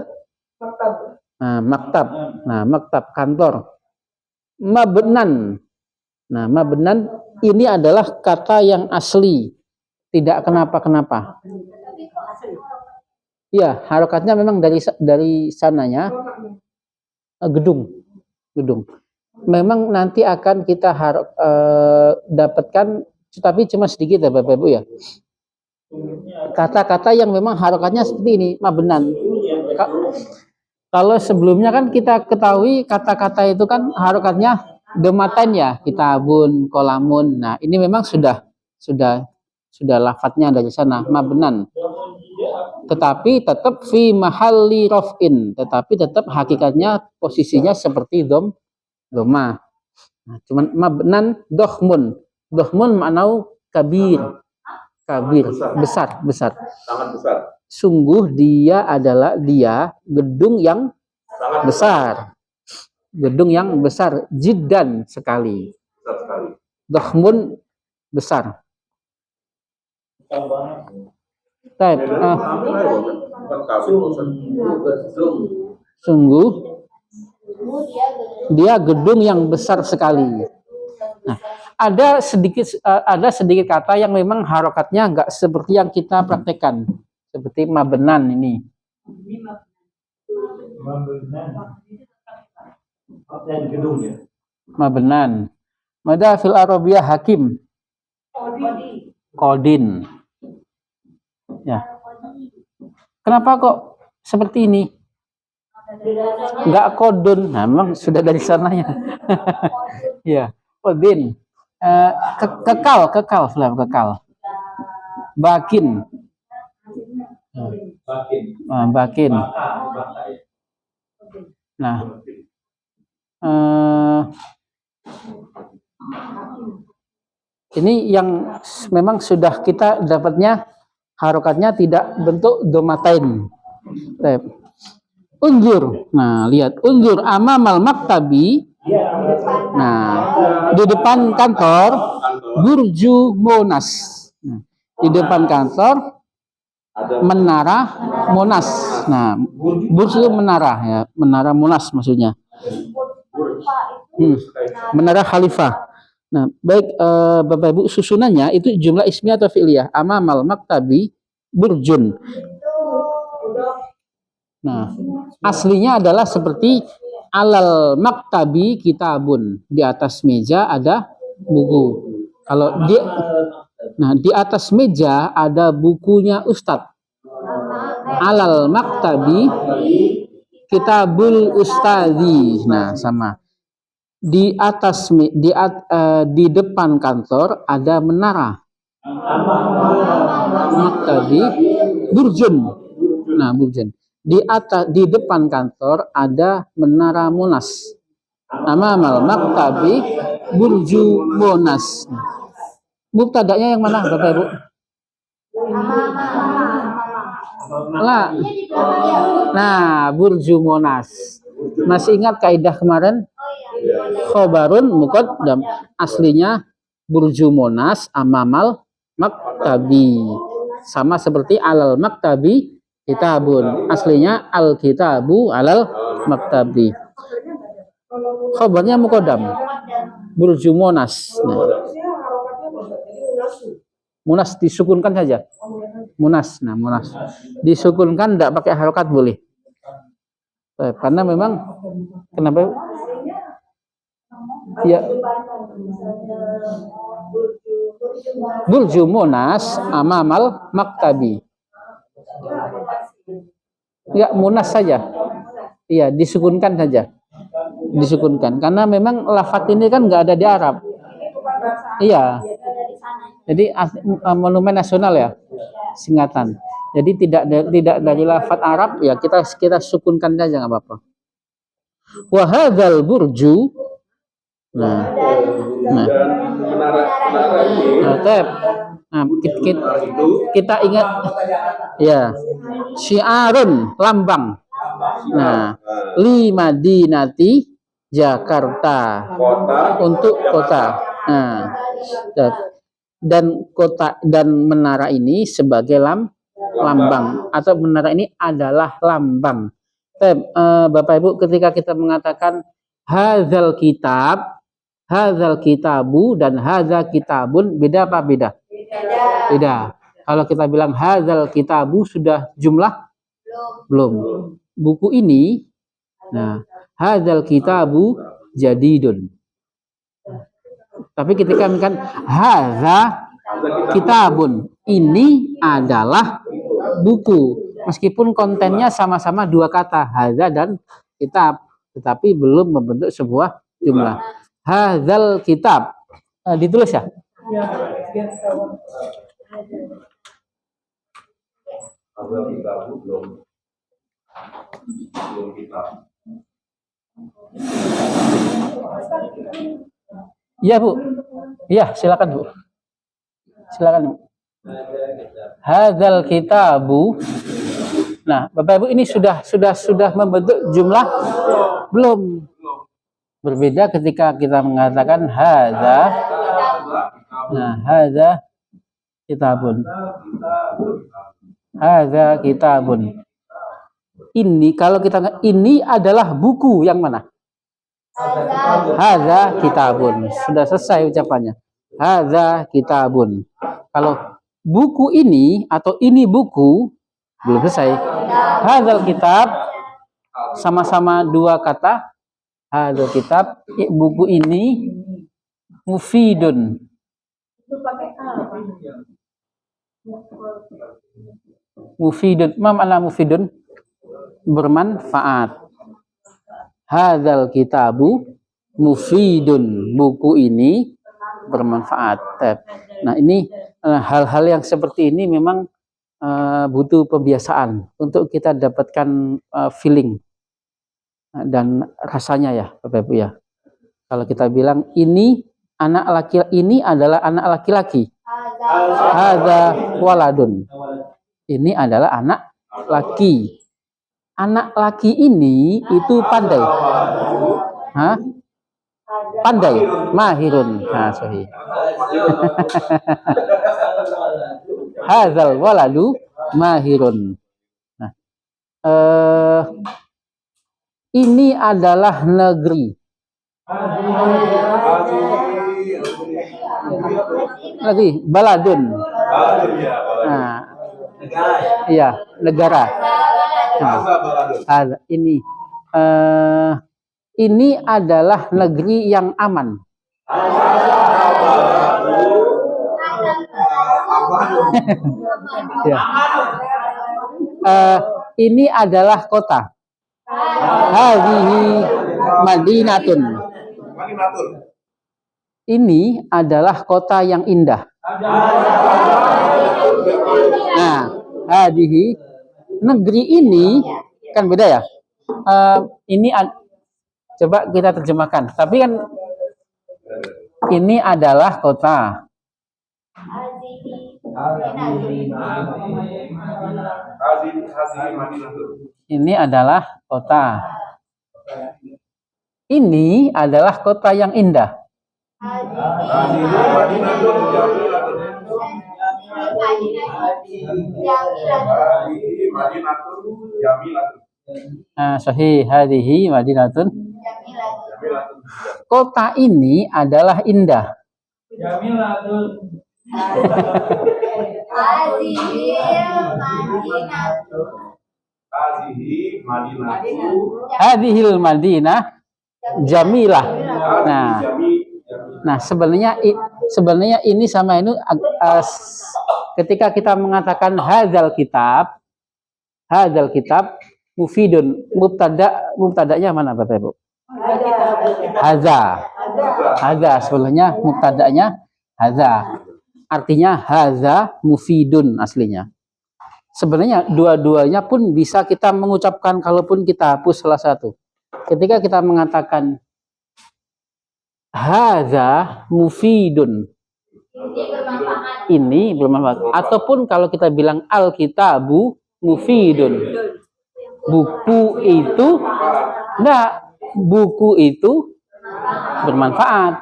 maktab. Nah, maktab kantor. Mabnan. Nah, mabnan ini adalah kata yang asli, tidak kenapa-kenapa. Iya, harokatnya memang dari sananya gedung. Memang nanti akan kita dapatkan, tapi cuma sedikit ya Bapak Ibu ya. Kata-kata yang memang harokatnya seperti ini, mabenan. Kalau sebelumnya kan kita ketahui kata-kata itu kan harokatnya domaten ya, kitabun, kolamun. Nah, ini memang sudah lafadznya dari sana, mabenan. Tetapi tetap fi mahalli raf'in, tetapi tetap hakikatnya posisinya seperti doma. Nah, cuman mabnan dohmun maknau kabir, besar. Sangat besar. Sungguh dia adalah gedung yang besar. Gedung yang besar, jiddan sekali. Besar sekali. Dohmun besar. Baik, sungguh dia gedung yang besar sekali. Nah, ada sedikit kata yang memang harokatnya enggak seperti yang kita praktekkan, seperti mabenan ini. Mabenan. Mada fil Arabiyah hakim. Kodin. Ya. Kenapa kok seperti ini? Enggak kodun. Nah, memang sudah dari sananya. Ya, kodin. Kekal. Bakin. Bakin. Nah, ini yang memang sudah kita dapatnya harokatnya tidak bentuk domatain. Unjur. Nah, lihat unjur amamal maktabi. Nah, di depan kantor Burju Monas. Nah, di depan kantor Menara Monas. Nah, Burju menara ya, Menara Monas maksudnya. Menara Khalifah. Nah, baik Bapak Ibu, susunannya itu jumlah ismiyah atau fi'liyah? Amamal maktabi burjun. Nah, aslinya adalah seperti alal maktabi kitabun. Di atas meja ada buku. Kalau di atas meja ada bukunya Ustadz. Alal maktabi kitabul ustadzi. Nah, sama. Di depan kantor ada menara. Maktabi burjun. Nah, burjun. Di depan kantor ada menara Monas. Amamal maktabi burju Monas. Mubtada'nya yang mana Bapak Ibu? Nah, burju Monas. Masih ingat kaidah kemarin? Khobarun muqaddam, aslinya burju Monas amamal maktabi, sama seperti alal maktabi kitabun, aslinya al kitabu alal maktabi. Khobarnya muqaddam burju Monas. Nah, Monas disukunkan saja. Monas. Nah, Monas disukunkan, tidak pakai harokat boleh. Karena memang kenapa? Ya, burju Monas amamal maktabi. Ya, Monas saja. Iya, disukunkan saja. Disukunkan. Karena memang lafaz ini kan nggak ada di Arab. Iya. Jadi monumen nasional ya, singkatan. Jadi tidak dari lafaz Arab ya, kita sukunkan saja nggak apa-apa. Wa hadzal burju. Nah, kita ingat ya, syiarun lambang. Nah, li madinati Jakarta, untuk kota. Nah, dan kota dan menara ini sebagai lambang, atau menara ini adalah lambang. Bapak Ibu, ketika kita mengatakan hadzal kitabu dan hadza kitabun, beda apa beda? Beda. Kalau kita bilang hadzal kitabu sudah jumlah Belum. Buku ini, nah, hadzal kitabu jadidun. Tapi ketika kan hadza kitabun, ini adalah buku. Meskipun kontennya sama-sama dua kata, hadza dan kitab, tetapi belum membentuk sebuah jumlah. Hadzal kitab. Ditulis ya? Ya, biar kawan. Kalau kita belum kita. Iya, Bu. Iya, silakan, Bu. Silakan, Bu. Hadzal kitabu. Nah, Bapak Ibu ini sudah membentuk jumlah belum? Berbeda ketika kita mengatakan hadza. Nah, hadza kitabun. Hadza kitabun. Ini kalau kita ini adalah buku yang mana? Hadza kitabun. Sudah selesai ucapannya. Hadza kitabun. Kalau buku ini atau ini buku belum selesai. Hadzal kitab sama-sama dua kata. Hadzal kitab, buku ini mufidun. Itu pakai apa? Mufidun. Ma makna mufidun? Bermanfaat. Hadzal kitabu mufidun. Buku ini bermanfaat. Nah, ini hal-hal yang seperti ini memang butuh pembiasaan untuk kita dapatkan feeling dan rasanya ya, Bapak Ibu ya. Kalau kita bilang ini anak laki, ini adalah anak laki-laki. Hadza waladun. Ini adalah anak laki. Anak laki ini itu pandai. Hah? Pandai, mahirun. Nah, sahih. Hadzal waladu mahirun. Nah, ini adalah negeri. Lagi baladun. Nah, iya, negara. Nah, ini adalah negeri yang aman. Ya. Ini adalah kota. Hadhihi Madinatun. Ini adalah kota yang indah. Nah, hadhihi negeri ini kan beda ya. Ini coba kita terjemahkan. Tapi kan ini adalah kota. Ini adalah kota. Ini adalah kota yang indah. Sahih, hadhihi Madinatun. Kota ini adalah indah. Hadhil Madinah jamilah. Nah, sebenarnya ini sama ini ketika kita mengatakan hadzal kitab mufidun, mubtada'nya mana Bapak Ibu? Hadza sebenarnya mubtada'nya hadza. Artinya hadza mufidun aslinya. Sebenarnya dua-duanya pun bisa kita mengucapkan kalaupun kita hapus salah satu. Ketika kita mengatakan hadza mufidun, ini bermanfaat. Ataupun kalau kita bilang al-kitabu mufidun, buku itu bermanfaat.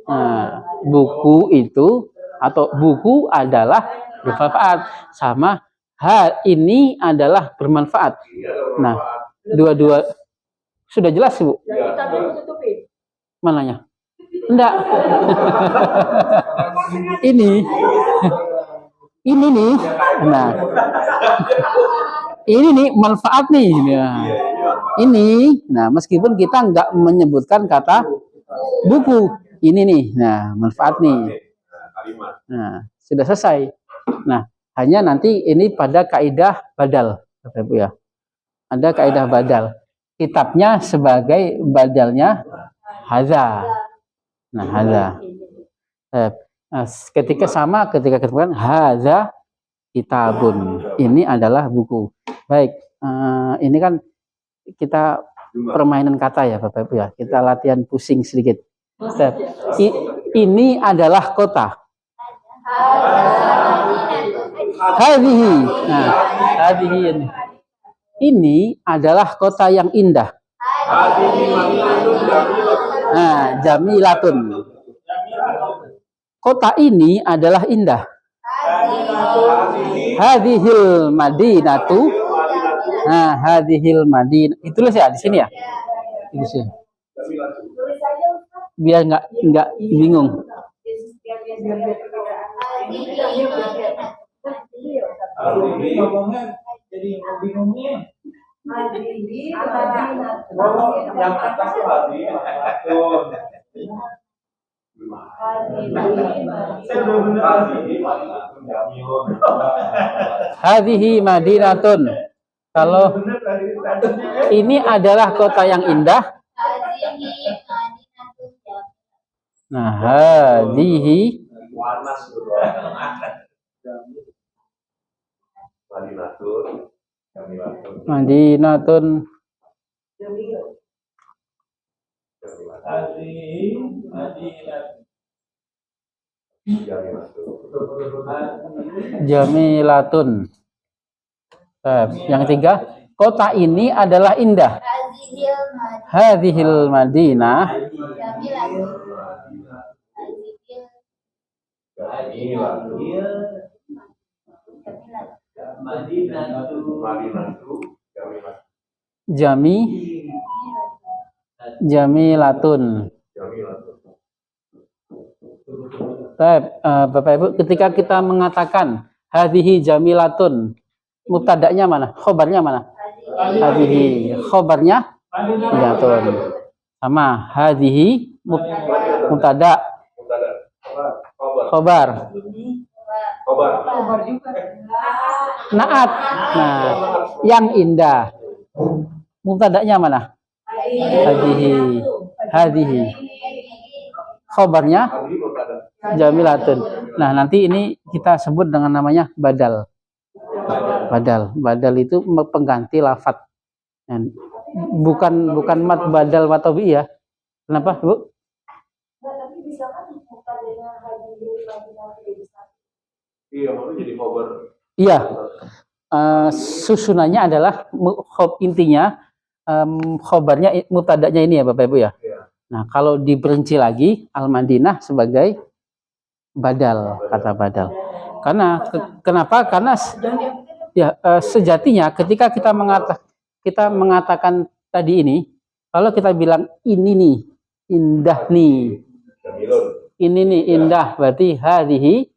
Nah, buku itu atau buku adalah bermanfaat, sama ini adalah bermanfaat. Nah, dua-dua sudah jelas, Bu? Mananya? Enggak. ini nih. Nah, ini nih manfaat nih. Nah, ini, nah meskipun kita nggak menyebutkan kata buku, ini nih, nah manfaat nih. Nah, sudah selesai. Nah, hanya nanti ini pada kaidah badal, Bapak Ibu ya. Ada kaidah badal. Kitabnya sebagai badalnya hadza. Nah, hadza. Nah, ketika ketemukan hadza kitabun. Ini adalah buku. Baik, ini kan kita permainan kata ya Bapak Ibu ya. Kita latihan pusing sedikit. Ini adalah kota. Hadhihi. Nah, hadhihi ini. Ini adalah kota yang indah. Nah, jamilatun. Kota ini adalah indah. Hadhil madinatu. Nah, hadhil madinah. Itulah ya di sini ya. Di sini. Biar nggak bingung. Ngomongnya jadi bingungnya. Yang atas tadi. Hadhihi madinatun. Kalau ini adalah kota yang indah. Nah, hadhihi madinatun. Jamilatun. Yang ketiga, kota ini adalah indah. Hadhil madinah. Jamilatun. Bapak Ibu, ketika kita mengatakan hadhihi jamilatun, mubtada'nya mana? Khobarnya mana? Hadhihi. Khobarnya jamilatun. Sama hadhihi mubtada. Khobar. Naat. Nah, yang indah. Mubtada'nya mana? Hadhihi. Hadhihi. Khobarnya jamilatun. Nah, nanti ini kita sebut dengan namanya badal. Badal itu pengganti lafadz. Bukan mat badal watobi ya. Kenapa, Bu? Iya. Susunannya adalah intinya khobarnya mubtada'nya ini ya Bapak Ibu ya. Nah, kalau diperinci lagi Al-Madinah sebagai badal, kata badal. Kenapa? Karena ya sejatinya ketika kita mengatakan tadi ini, kalau kita bilang ini nih indah nih. Ini nih indah, berarti hadhihi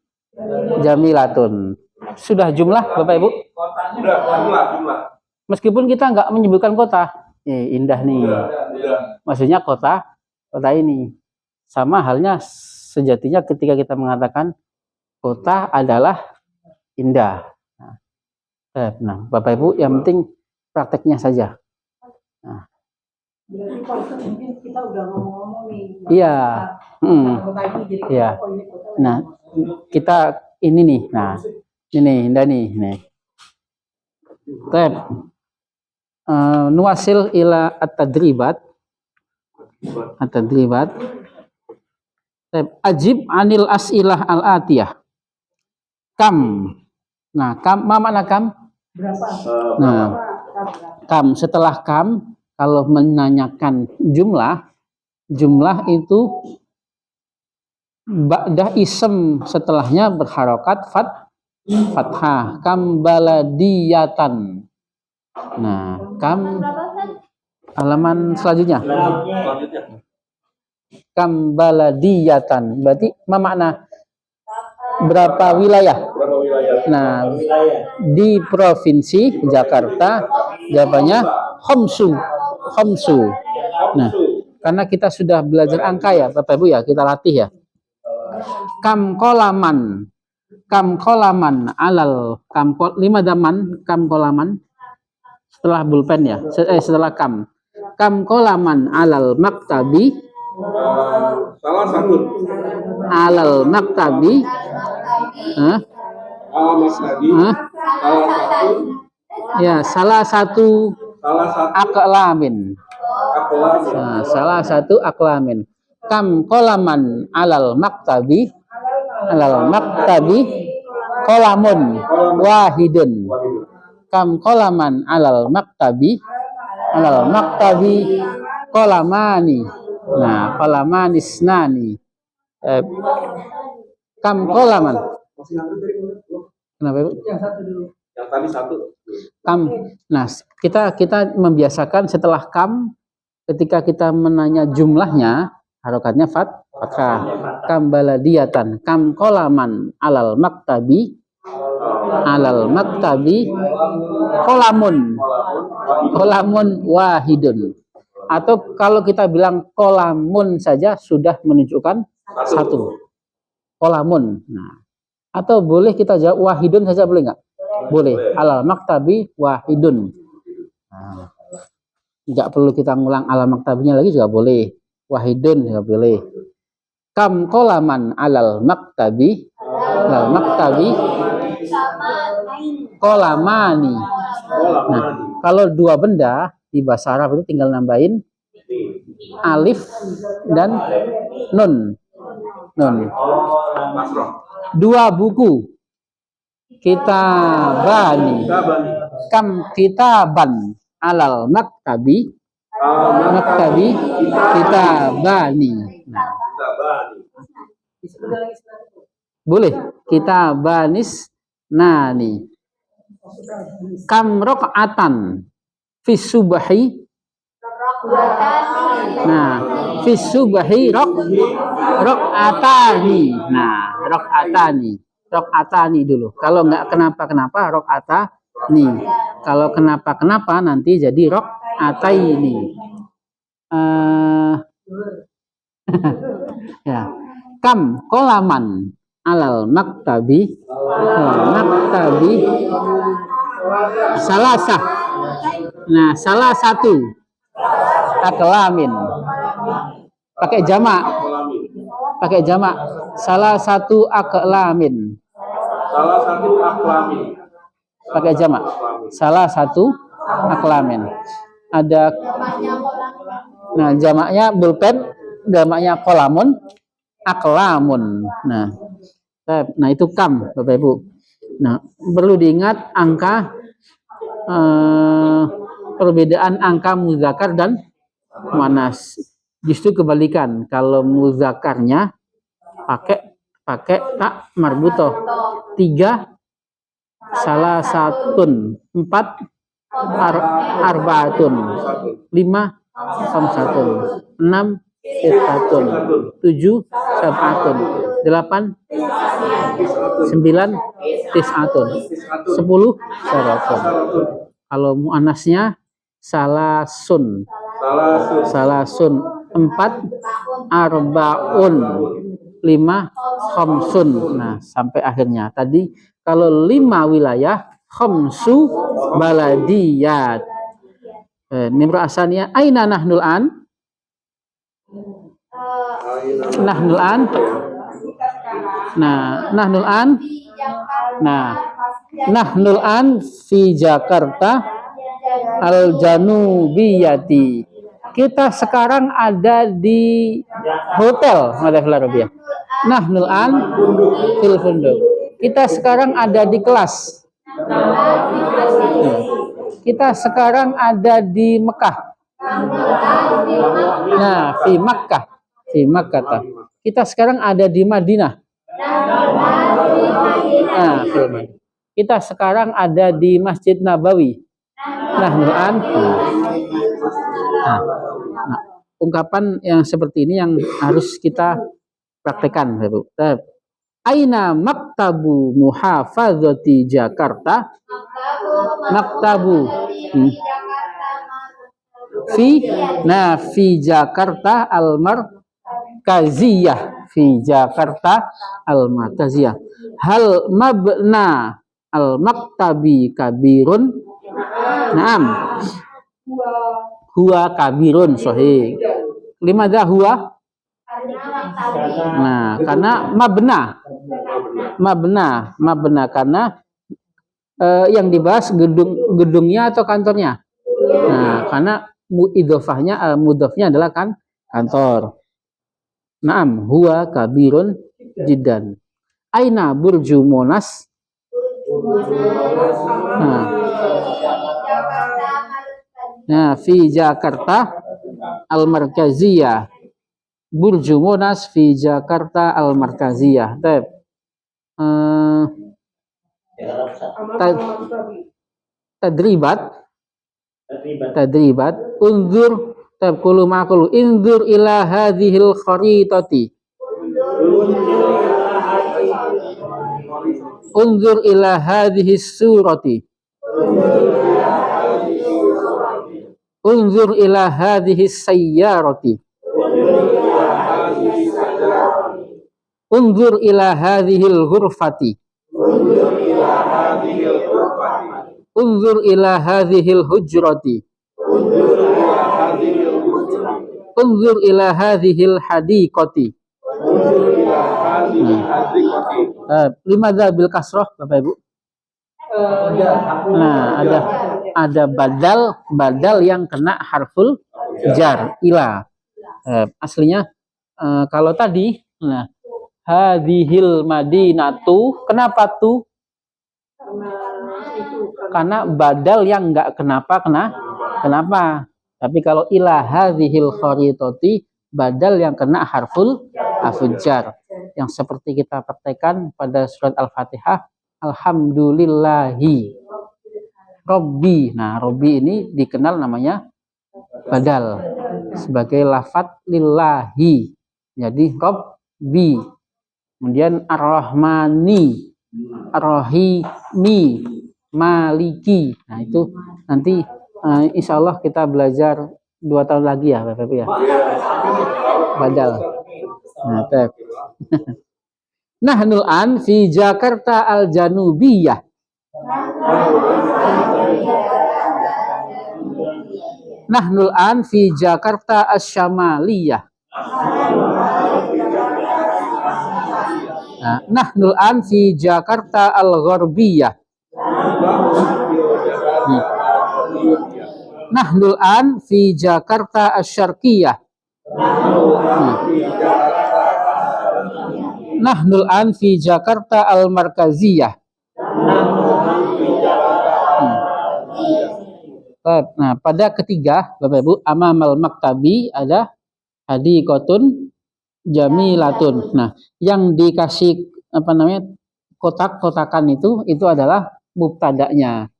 jamilatun. Sudah jumlah Bapak Ibu? Sudah, jumlah. Meskipun kita nggak menyebutkan kota, indah nih. Maksudnya kota ini. Sama halnya sejatinya ketika kita mengatakan kota adalah indah. Nah, Bapak Ibu, yang penting prakteknya saja. Nah. Kita udah ngomong-ngomong nih. Iya. Iya. Nah, kita ini nih. Nah, ini indah nih. Nuwasil ila at-tadribat. Ajib anil as'ilah al-atiyah. Kam. Nah, kam mana kam? Berapa? Nah, kam setelah kam kalau menanyakan jumlah itu ba'dah ism setelahnya berharokat fathah. Kam baladiyatan. Nah, kam halaman selanjutnya. Kam baladiyatan. Berarti apa makna? Berapa wilayah? wilayah. Nah, di provinsi Jakarta jawabannya khamsu. Khamsu. Nah, karena kita sudah belajar angka ya, Bapak Ibu ya, kita latih ya. Kam kolaman. Kam kolaman alal kam 5 daman kam kolaman setelah bulpen ya. Setelah kam. Kam kolaman alal maktabi. Salah satu. Alal maktabi. Alamat tadi. Salah satu. Ya, salah satu aklamin. Nah, salah satu aklamin. Kam kolaman alal maktabi. Alal maktabi kolamun wahidun. Kam kolaman alal maktabi. Alal maktabi kolamani. Nah, kolamanis nani. Kam kolaman. Kenapa Ibu? Yang tadi satu. Kam. Nah, kita membiasakan setelah kam, ketika kita menanya jumlahnya, harokatnya fathah. Kam baladiyatan, kam kolaman alal maktabi, kolamun wahidun. Atau kalau kita bilang kolamun saja sudah menunjukkan satu. Kolamun. Nah, atau boleh kita jawab wahidun saja, boleh nggak? Boleh. Alal maktabi wahidun. Nah, nggak perlu kita ngulang alal maktabinya lagi juga boleh. Wahidun juga boleh. Kam kolaman alal maktabi kolamani. Nah, kalau dua benda di bahasa Arab itu tinggal nambahin alif dan nun. Dua buku. Kitabani. Kam kitaban alal maktabi. Kitabani. Nah, boleh. Kitabanis nani. Kam rok'atan fis subahi. Nah, fis subahi rok'atani. Nah, rok'atani dulu. Kalau nggak kenapa-kenapa rok'atani. Kalau kenapa-kenapa nanti jadi rok'ataini. Ya. Kam kolaman alal maktabi salasah. Nah, salah satu aklamin. Pakai jamak. Salah satu aklamin. Pakai jamak. Salah satu aklamin. Ada. Nah, jamaknya bulpen, jamaknya kolamun, aklamun. Nah, itu kam, Bapak Ibu. Nah, perlu diingat angka perbedaan angka muzakkar dan muannas. Justru kebalikan, kalau muzakkarnya pakai tak marbutoh. 3 salah satun, 4 arbaatun, 5 khamsatun, 6 sittatun, 7 sab'atun, 8 9 tis'atun, 10 saratun. Kalau muannasnya salasun, 4 arbaun, 5 khamsun. Nah, sampai akhirnya. Tadi kalau 5 wilayah, khamsu baladiyat. Nimro asalnya aina nahnul an? Nahnul an. Nah, nahnul an. Nah, nahnul an fi Jakarta al-Janubiyati. Kita sekarang ada di hotel Madhafil Arabiyah. Nahnul an fil funduk. Kita sekarang ada di kelas. Kita sekarang ada di Mekah. Nah, di Makkah. Kita sekarang ada di Madinah. Nah, kita sekarang ada di Masjid Nabawi. Nah, ungkapan yang seperti ini yang harus kita praktekkan, Bu. Aina maktabu muhafadzati Jakarta? Maktabu. Fi Jakarta al-markaziyah. Fi Jakarta al-markaziyah. Hal mabna al-maktabi kabirun? Naam. Huwa kabirun, sahih. Limadha huwa? Nah, karena mabna karena yang dibahas gedungnya atau kantornya. Nah, karena idhofahnya mudhofnya adalah kantor. Naam, huwa kabirun jiddan. Aina burju Monas? Nah, fi Jakarta al-markaziyah. Burju Monas fi Jakarta al-markaziyah. Tadribat unzur tabqulu maqulu inzur ila hadhil kharitati. Unzur ila hadhihi surati. Unzur ila hadhihi sayyarati. Unzur ila hadhil ghurfati. Unzur ila hadhil hujrati. Unzur ila hadhil hadiqati. Limadha bil kasroh, Bapak Ibu? Nah, ada badal yang kena harful jar ila. Aslinya kalau tadi, nah, hadhil madinatu, kenapa tuh? Karena badal yang enggak kenapa. Tapi kalau ila hadhil kharitati, badal yang kena harful jar, yang seperti kita praktekkan pada surat Al-Fatihah, alhamdulillahi Robbi. Nah, Robbi ini dikenal namanya badal sebagai lafadz lillahi. Jadi Robbi. Kemudian ar-Rahmani, ar-Rahimi, Maliki. Nah, itu nanti insya Allah kita belajar 2 tahun lagi ya, Bapak Ibu ya. Badal. Nah, Nahnul an fi Jakarta al-Janubiyah. Nahnul an fi Jakarta asy-Syamaliyah. Nahnul an fi Jakarta al-Gharbiyah. Nahnul an fi Jakarta asy-Syarqiyah. Nahnul an fi Jakarta al-Markaziyah. Nah, pada ketiga, Bapak Ibu, amamal maktabi ada hadiqatun jamilatun. Nah, yang dikasih kotak-kotakan itu adalah mubtada'nya.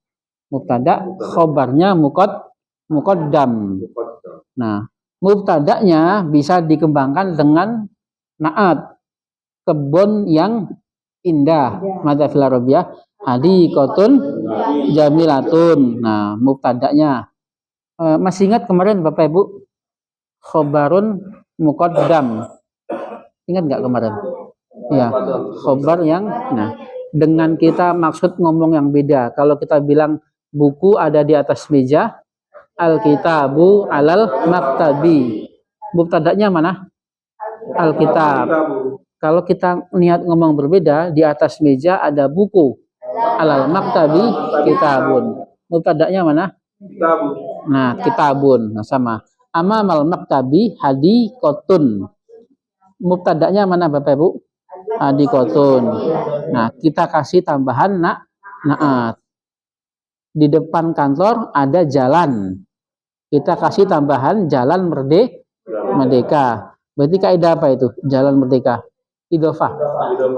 Mubtada, khobarnya muqaddam. Nah, mubtada'nya bisa dikembangkan dengan na'at, kebun yang indah. Mada fil arabiyah hadiqatun jamilatun. Nah, mubtada'nya masih ingat kemarin Bapak Ibu, khobarun muqaddam. Ingat nggak kemarin? Ya, khobar yang, nah, dengan kita maksud ngomong yang beda. Kalau kita bilang buku ada di atas meja, al-kitabu alal maktabi. Mubtada'nya mana? Al-kitab. Kalau kita niat ngomong berbeda, di atas meja ada buku, alal maktabi kitabun. Mubtada'nya mana? Nah, kitabun. Nah, sama. Amamal maktabi hadiqatun. Mubtada'nya mana Bapak Ibu? Hadiqatun. Nah, kita kasih tambahan na'at. Di depan kantor ada jalan. Kita kasih tambahan jalan merdeka. Berarti kaidah apa itu? Jalan merdeka. Idhofah.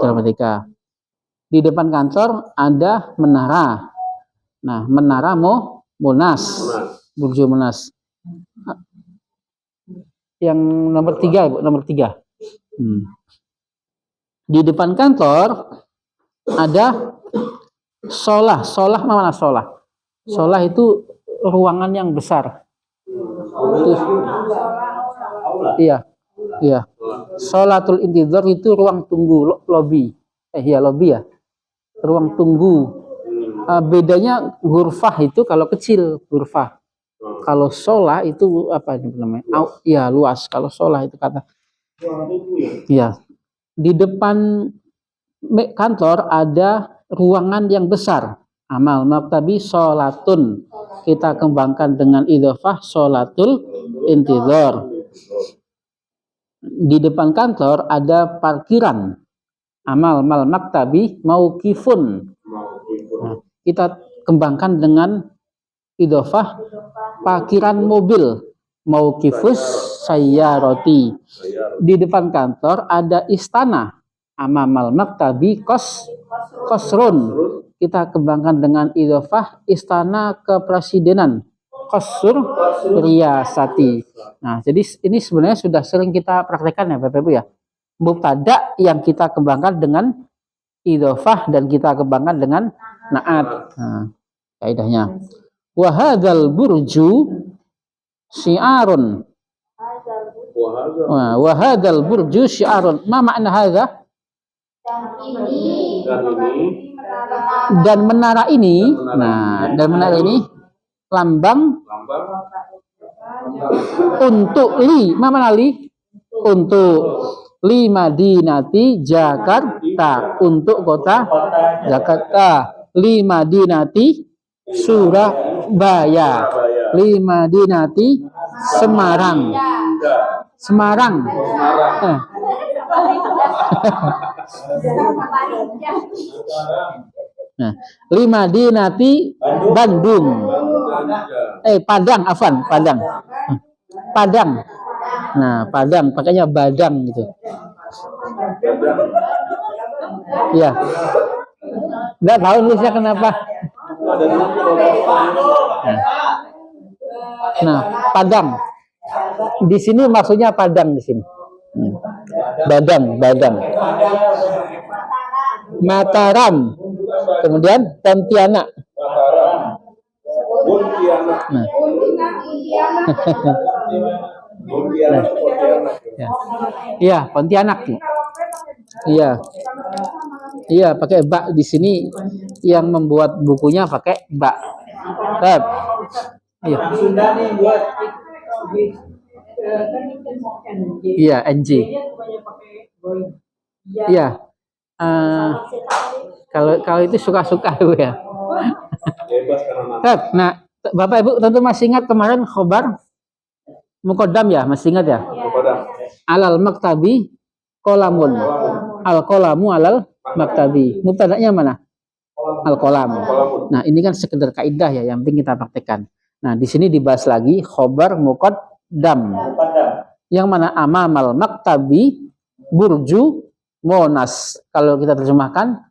Jalan merdeka. Di depan kantor ada menara. Nah, menara Monas. Burju Monas. Yang nomor 3, Ibu, nomor 3. Di depan kantor ada sholah. Sholah mana sholah? Sholah itu ruangan yang besar. Itu, iya, iya. Sholatul intidhar itu ruang tunggu, lobby. Iya lobby ya. Ruang tunggu. Bedanya ghurfah itu kalau kecil, ghurfah. Kalau sholah itu apa namanya? Ya luas. Kalau sholah itu kata. Ya. Di depan kantor ada ruangan yang besar. Amal maktabi sholatun. Kita kembangkan dengan idhofah sholatul intidhar. Di depan kantor ada parkiran. Amal mal maktabi mauqifun. Nah, kita kembangkan dengan idhofah parkiran mobil. Mauqifus sayyarati. Di depan kantor ada istana. Amamal maktabi qasrun. Kita kembangkan dengan idhofah istana kepresidenan. Qasr riyasati. Nah, jadi ini sebenarnya sudah sering kita praktekkan ya Bapak Ibu ya. Mubtada yang kita kembangkan dengan idhofah dan kita kembangkan dengan naat. Nah, kaidahnya. Wa hadzal burju syi'arun. Wa hadzal burju syi'arun. Ma makna hadza? Dan menara ini, nah, dan menara ini lambang untuk mana li? Untuk li Madinati Jakarta, untuk kota Jakarta. Li Madinati Surabaya. Li Madinati Semarang. Semarang. Nah, li Madinati Bandung. Padang, afan, Padang. Padang. Nah, Padang, pakainya Badang gitu. Iya. Enggak tahu nulisnya kenapa. Nah, Padang. Di sini maksudnya Padang di sini. Badang. Mataram. Kemudian Pontianak. Nah. Iya, Pontianak. Iya. Iya, pakai bak di sini yang membuat bukunya pakai bak. Tab. Iya. Iya, NG. Iya. Kalau itu suka-suka Ibu ya. Nah, Bapak Ibu tentu masih ingat kemarin khobar muqaddam ya, masih ingat ya? Alal maktabi qolamun. Al qolamu alal maktabi. Mubtada'nya mana? Al qolam. Nah, ini kan sekedar kaidah ya, yang penting kita praktekkan. Nah, di sini dibahas lagi khobar muqaddam. Yang mana amamal maktabi burju monas. Kalau kita terjemahkan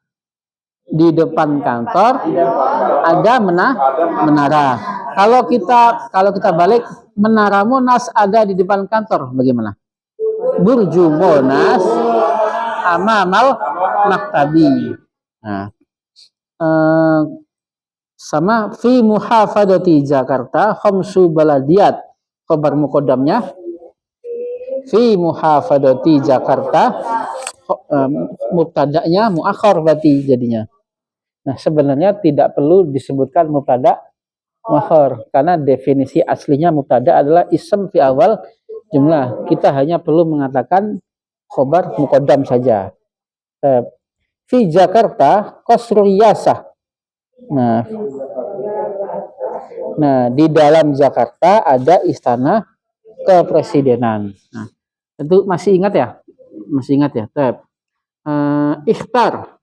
di depan kantor ada menara. Kalau kita balik, menara Monas ada di depan kantor, bagaimana? Burju Monas amamal maktabi. Nah, sama fi muhafadati Jakarta khamsu baladiyat. Khabar muqaddamnya fi muhafadati Jakarta, mubtada'nya muakhar berarti jadinya. Nah, sebenarnya tidak perlu disebutkan mubtada muakhar karena definisi aslinya mubtada adalah ism fi awal jumlah. Kita hanya perlu mengatakan khobar muqaddam saja. Fi Jakarta qasrul riyasah. Nah, di dalam Jakarta ada istana kepresidenan. Nah, tentu masih ingat ya? Masih ingat ya? Ikhtar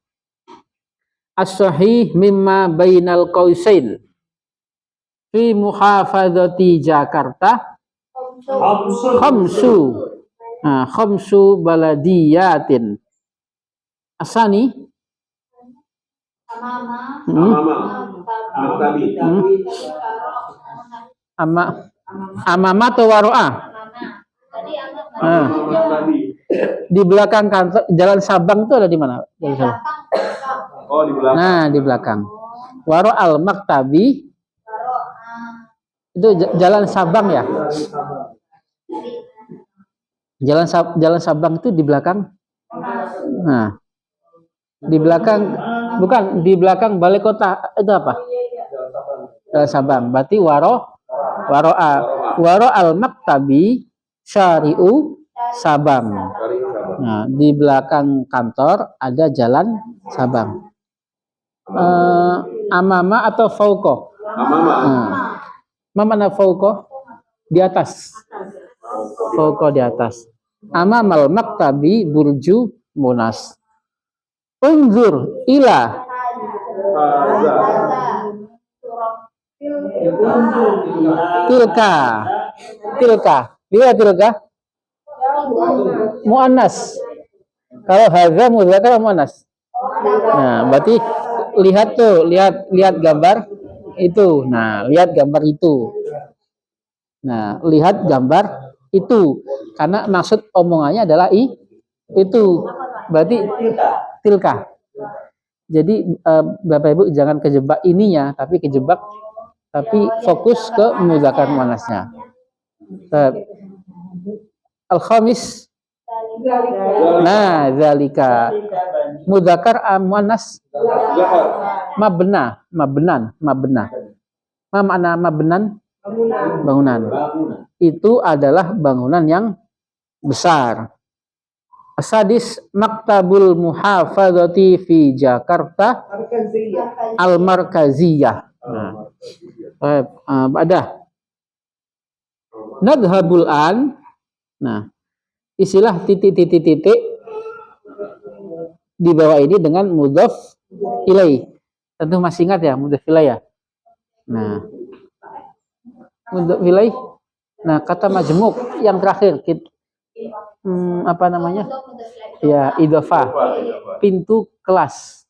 as-sahih mimma bainal qausain fi muhafadzati Jakarta khamsu baladiyatin. Asani amama atau waro'a? Di belakang kantor Jalan Sabang itu ada di mana? Jalan Sabang. Oh, di belakang. Nah, di belakang. Waro al maktabi itu Jalan Sabang ya. Jalan Sabang itu di belakang. Nah, di belakang bukan di belakang balai kota itu apa? Jalan Sabang. Berarti waro al maktabi syari'u Sabang. Nah, di belakang kantor ada Jalan Sabang. Amama atau fauko? Mana fauko? Di atas. Fauko di atas. Amamal maktabi burju Monas. Unzur ila tilka. Lihat tilka. Muannas. Kalau hadza muzakkar muannas. Nah, berarti lihat tuh, lihat gambar itu. Nah, lihat gambar itu. Nah, lihat gambar itu. Karena maksud omongannya adalah itu. Berarti tilka. Jadi Bapak Ibu jangan kejebak ininya, tapi fokus ke muzakkar muannasnya. Al-khamis. Nah, zalika. Muzakkar muannas mabna. Ma makna mabnan? Bangunan. Itu adalah bangunan yang besar. Sadis Maktabul Muhafadzati fi Jakarta Al-Markaziyah. Nah, ada Nadhabul an. Nah, istilah titik di bawah ini dengan mudhaf ilai. Tentu masih ingat ya mudhaf ilai ya. Nah, mudhaf ilai. Nah, kata majmuk yang terakhir apa namanya? Ya, idhofah. Pintu kelas.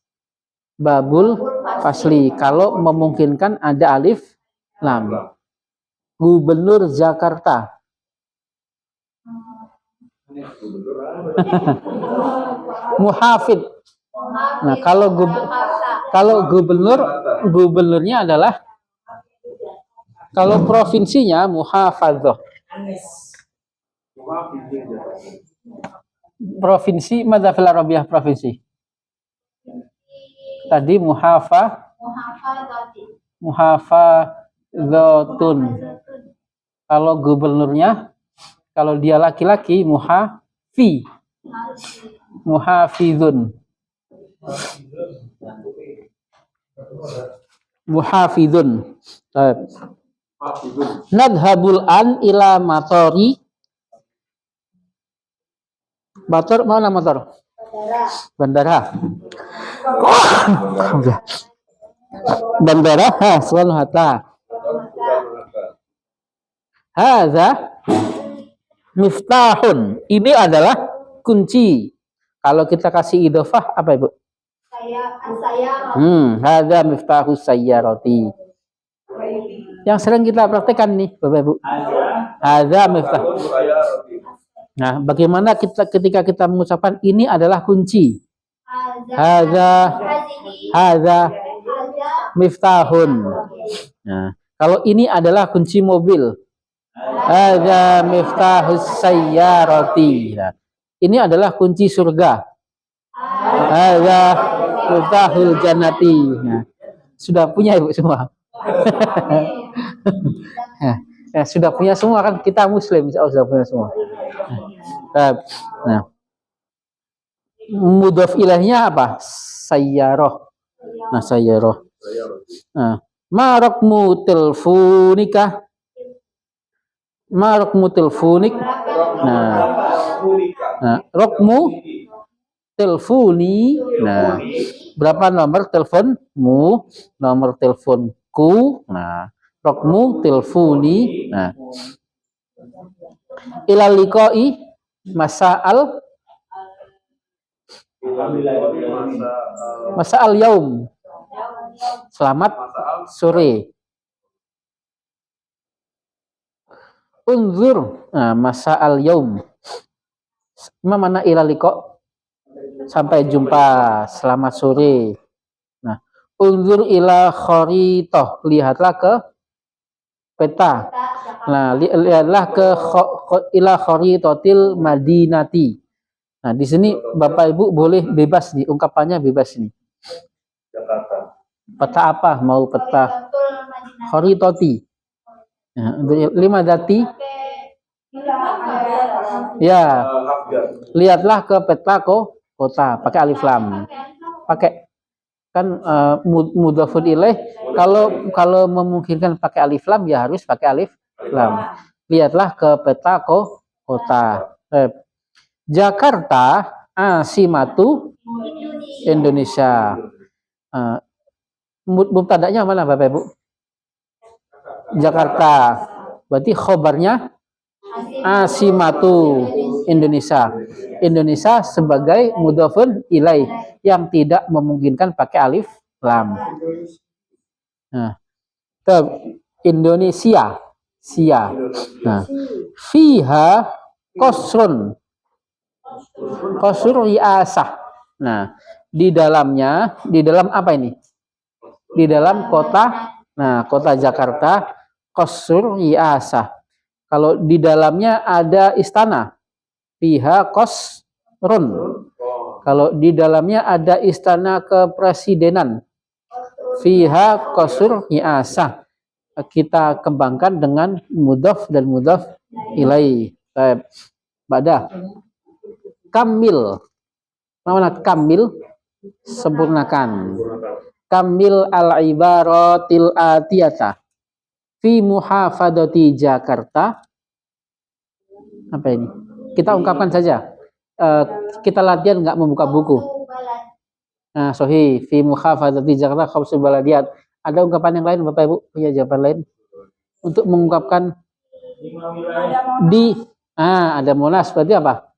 Babul fasli. Kalau memungkinkan ada alif lam. Gubernur Jakarta. Muhafid. Nah, kalau gubernurnya adalah, kalau provinsinya muhafadzah. Provinsi madzafil arabiyah provinsi. Tadi muhafadzatun. Kalau gubernurnya, kalau dia laki-laki muhafizun. Nadhabul an ila matori. Motor mana motor? Bandara. Bandara. Soekarno Hatta. Hadza miftahun. Ini adalah kunci. Kalau kita kasih idhofah apa Ibu? Hadza miftahus sayyarati. Yang sering kita praktekkan nih Bapak Ibu. Hadza miftah. Nah, bagaimana ketika kita mengucapkan ini adalah kunci? Hadza miftahun. Nah, kalau ini adalah kunci mobil. Hadza miftahus sayyarati. Nah, ini adalah kunci surga. Hadza miftahul jannati. Nah, sudah punya Ibu semua. Ya, sudah punya semua kan, kita muslim sudah punya semua. Nah, mudhaf ilahnya apa? Sayyarah. Nah, sayyarah. Nah, ma raqmu telefonika. Nah, raqmu telefoni. Nah, berapa nomor teleponmu? Nomor teleponku. Nah, raqmu telefoni. Nah, ilal liqa'i masa'al yaum. Selamat sore. Unzur. Nah, masa'al yaum. Mana ila liqa. Sampai jumpa. Selamat sore. Nah, unzur ila kharitoh. Lihatlah ke peta. Nah, lihatlah ke ila kharitotil madinati. Nah, di sini Bapak Ibu boleh bebas nih, ungkapannya bebas nih. Jakarta. Peta apa? Mau peta kharitoti. Nah, untuk 5 dati. Ya, lihatlah ke peta kota, pakai alif lam. Pakai kan mudhafun ilaih, kalau memungkinkan pakai alif lam ya harus pakai alif lam. Lihatlah ke peta kota. Jakarta asimatu Indonesia. Mubtada'nya mana Bapak Ibu? Jakarta. Berarti khobarnya asimatu Indonesia. Indonesia sebagai mudhafun ilaih yang tidak memungkinkan pakai alif lam. Nah, Indonesia. Sia. Nah, fiha qasrun. Qasr riasah. Nah, di dalam apa ini? Di dalam kota, nah kota Jakarta, qasr riasah. Kalau di dalamnya ada istana, fiha qasrun. Kalau di dalamnya ada istana kepresidenan, fiha qasr riasah. Kita kembangkan dengan mudhaf dan mudhaf ilaih. Baik. Badah. Kamil. Mana kamil? Sempurnakan. Kamil al-ibaratil atiyata. Fi muhafadati Jakarta. Apa ini? Kita ungkapkan saja. Kita latihan nggak membuka buku. Nah, sohi fi muhafadati Jakarta khamsul baladiyat. Ada ungkapan yang lain Bapak Ibu? Punya jawaban lain? Untuk mengungkapkan di ada Monas, berarti apa?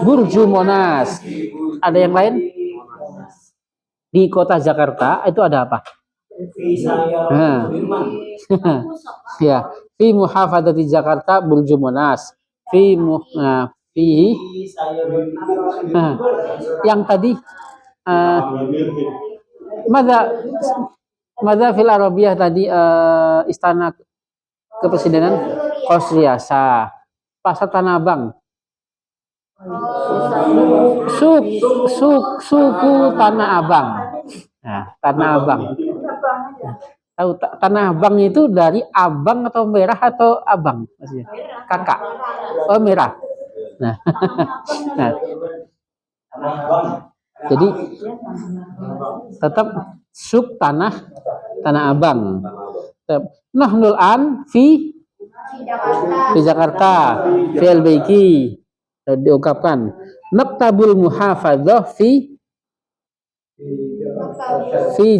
Burju Monas. Ada yang lain? Di kota Jakarta itu ada apa? Ya, fi muhafadzati Jakarta Burju Monas. Yang tadi Mada fil Arabiyah tadi istana kepresidenan Qasriasa. Pasar Tanah Abang. Suku Tanah Abang. Nah, Tanah Abang. Tahu Tanah Abang itu dari abang atau merah atau abang? Maksudnya kakak. Oh, merah. Nah. Nah. Jadi tetap sub Tanah Abang. Nahnul an fi Jakarta. Fi al-Baiki. Diungkapkan maktabul muhafadzah fi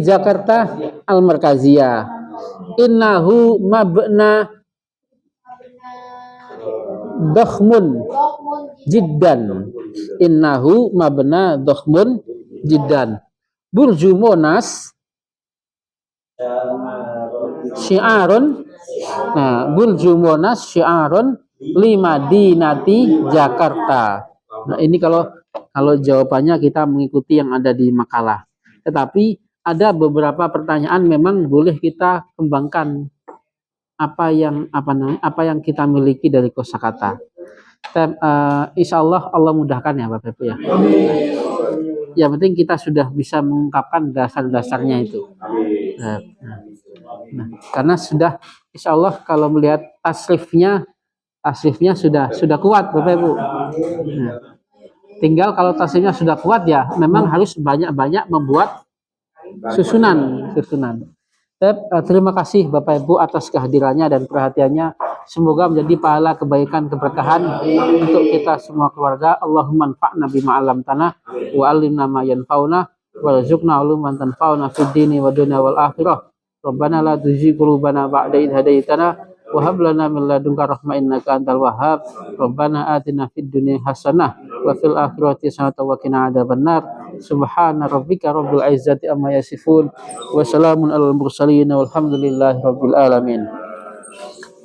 Jakarta al-Markaziyah. Innahu mabna dakhmun jiddan. Innahu mabna dakhmun jiddan. Burju Monas syiarun. Nah, Burju Monas syiarun lima dinati Jakarta. Nah, ini kalau jawabannya kita mengikuti yang ada di makalah. Tetapi ada beberapa pertanyaan memang boleh kita kembangkan apa yang kita miliki dari kosakata. Insya Allah mudahkan ya Bapak Ibu ya. Yang penting kita sudah bisa mengungkapkan dasar-dasarnya itu. Nah, karena sudah insya Allah kalau melihat tasrifnya sudah kuat Bapak Ibu. Nah, tinggal kalau tasrifnya sudah kuat ya memang harus banyak-banyak membuat susunan. Terima kasih Bapak Ibu atas kehadirannya dan perhatiannya. Semoga menjadi pahala kebaikan keberkahan untuk kita semua keluarga. Allahumma anfa'na bima 'allamtana wa 'allimna ma yanfa'una warzuqna 'uluman tanfa'una fid dini wa dunya wal akhirah. Rabbana la tuzigh qulubana ba'da idh hadaitana wa hab lana min ladunka rahmah innaka antal wahhab. Rabbana atina fid dunya hasanah wa fil akhirati hasanah wa qina adzabannar. Subhana rabbika rabbil izzati amma yasifun wa salamun alal mursalin walhamdulillahi rabbil alamin.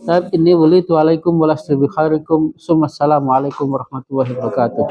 Tapi ini walitu alaikum walastu bi khairikum. Assalamualaikum warahmatullahi wabarakatuh.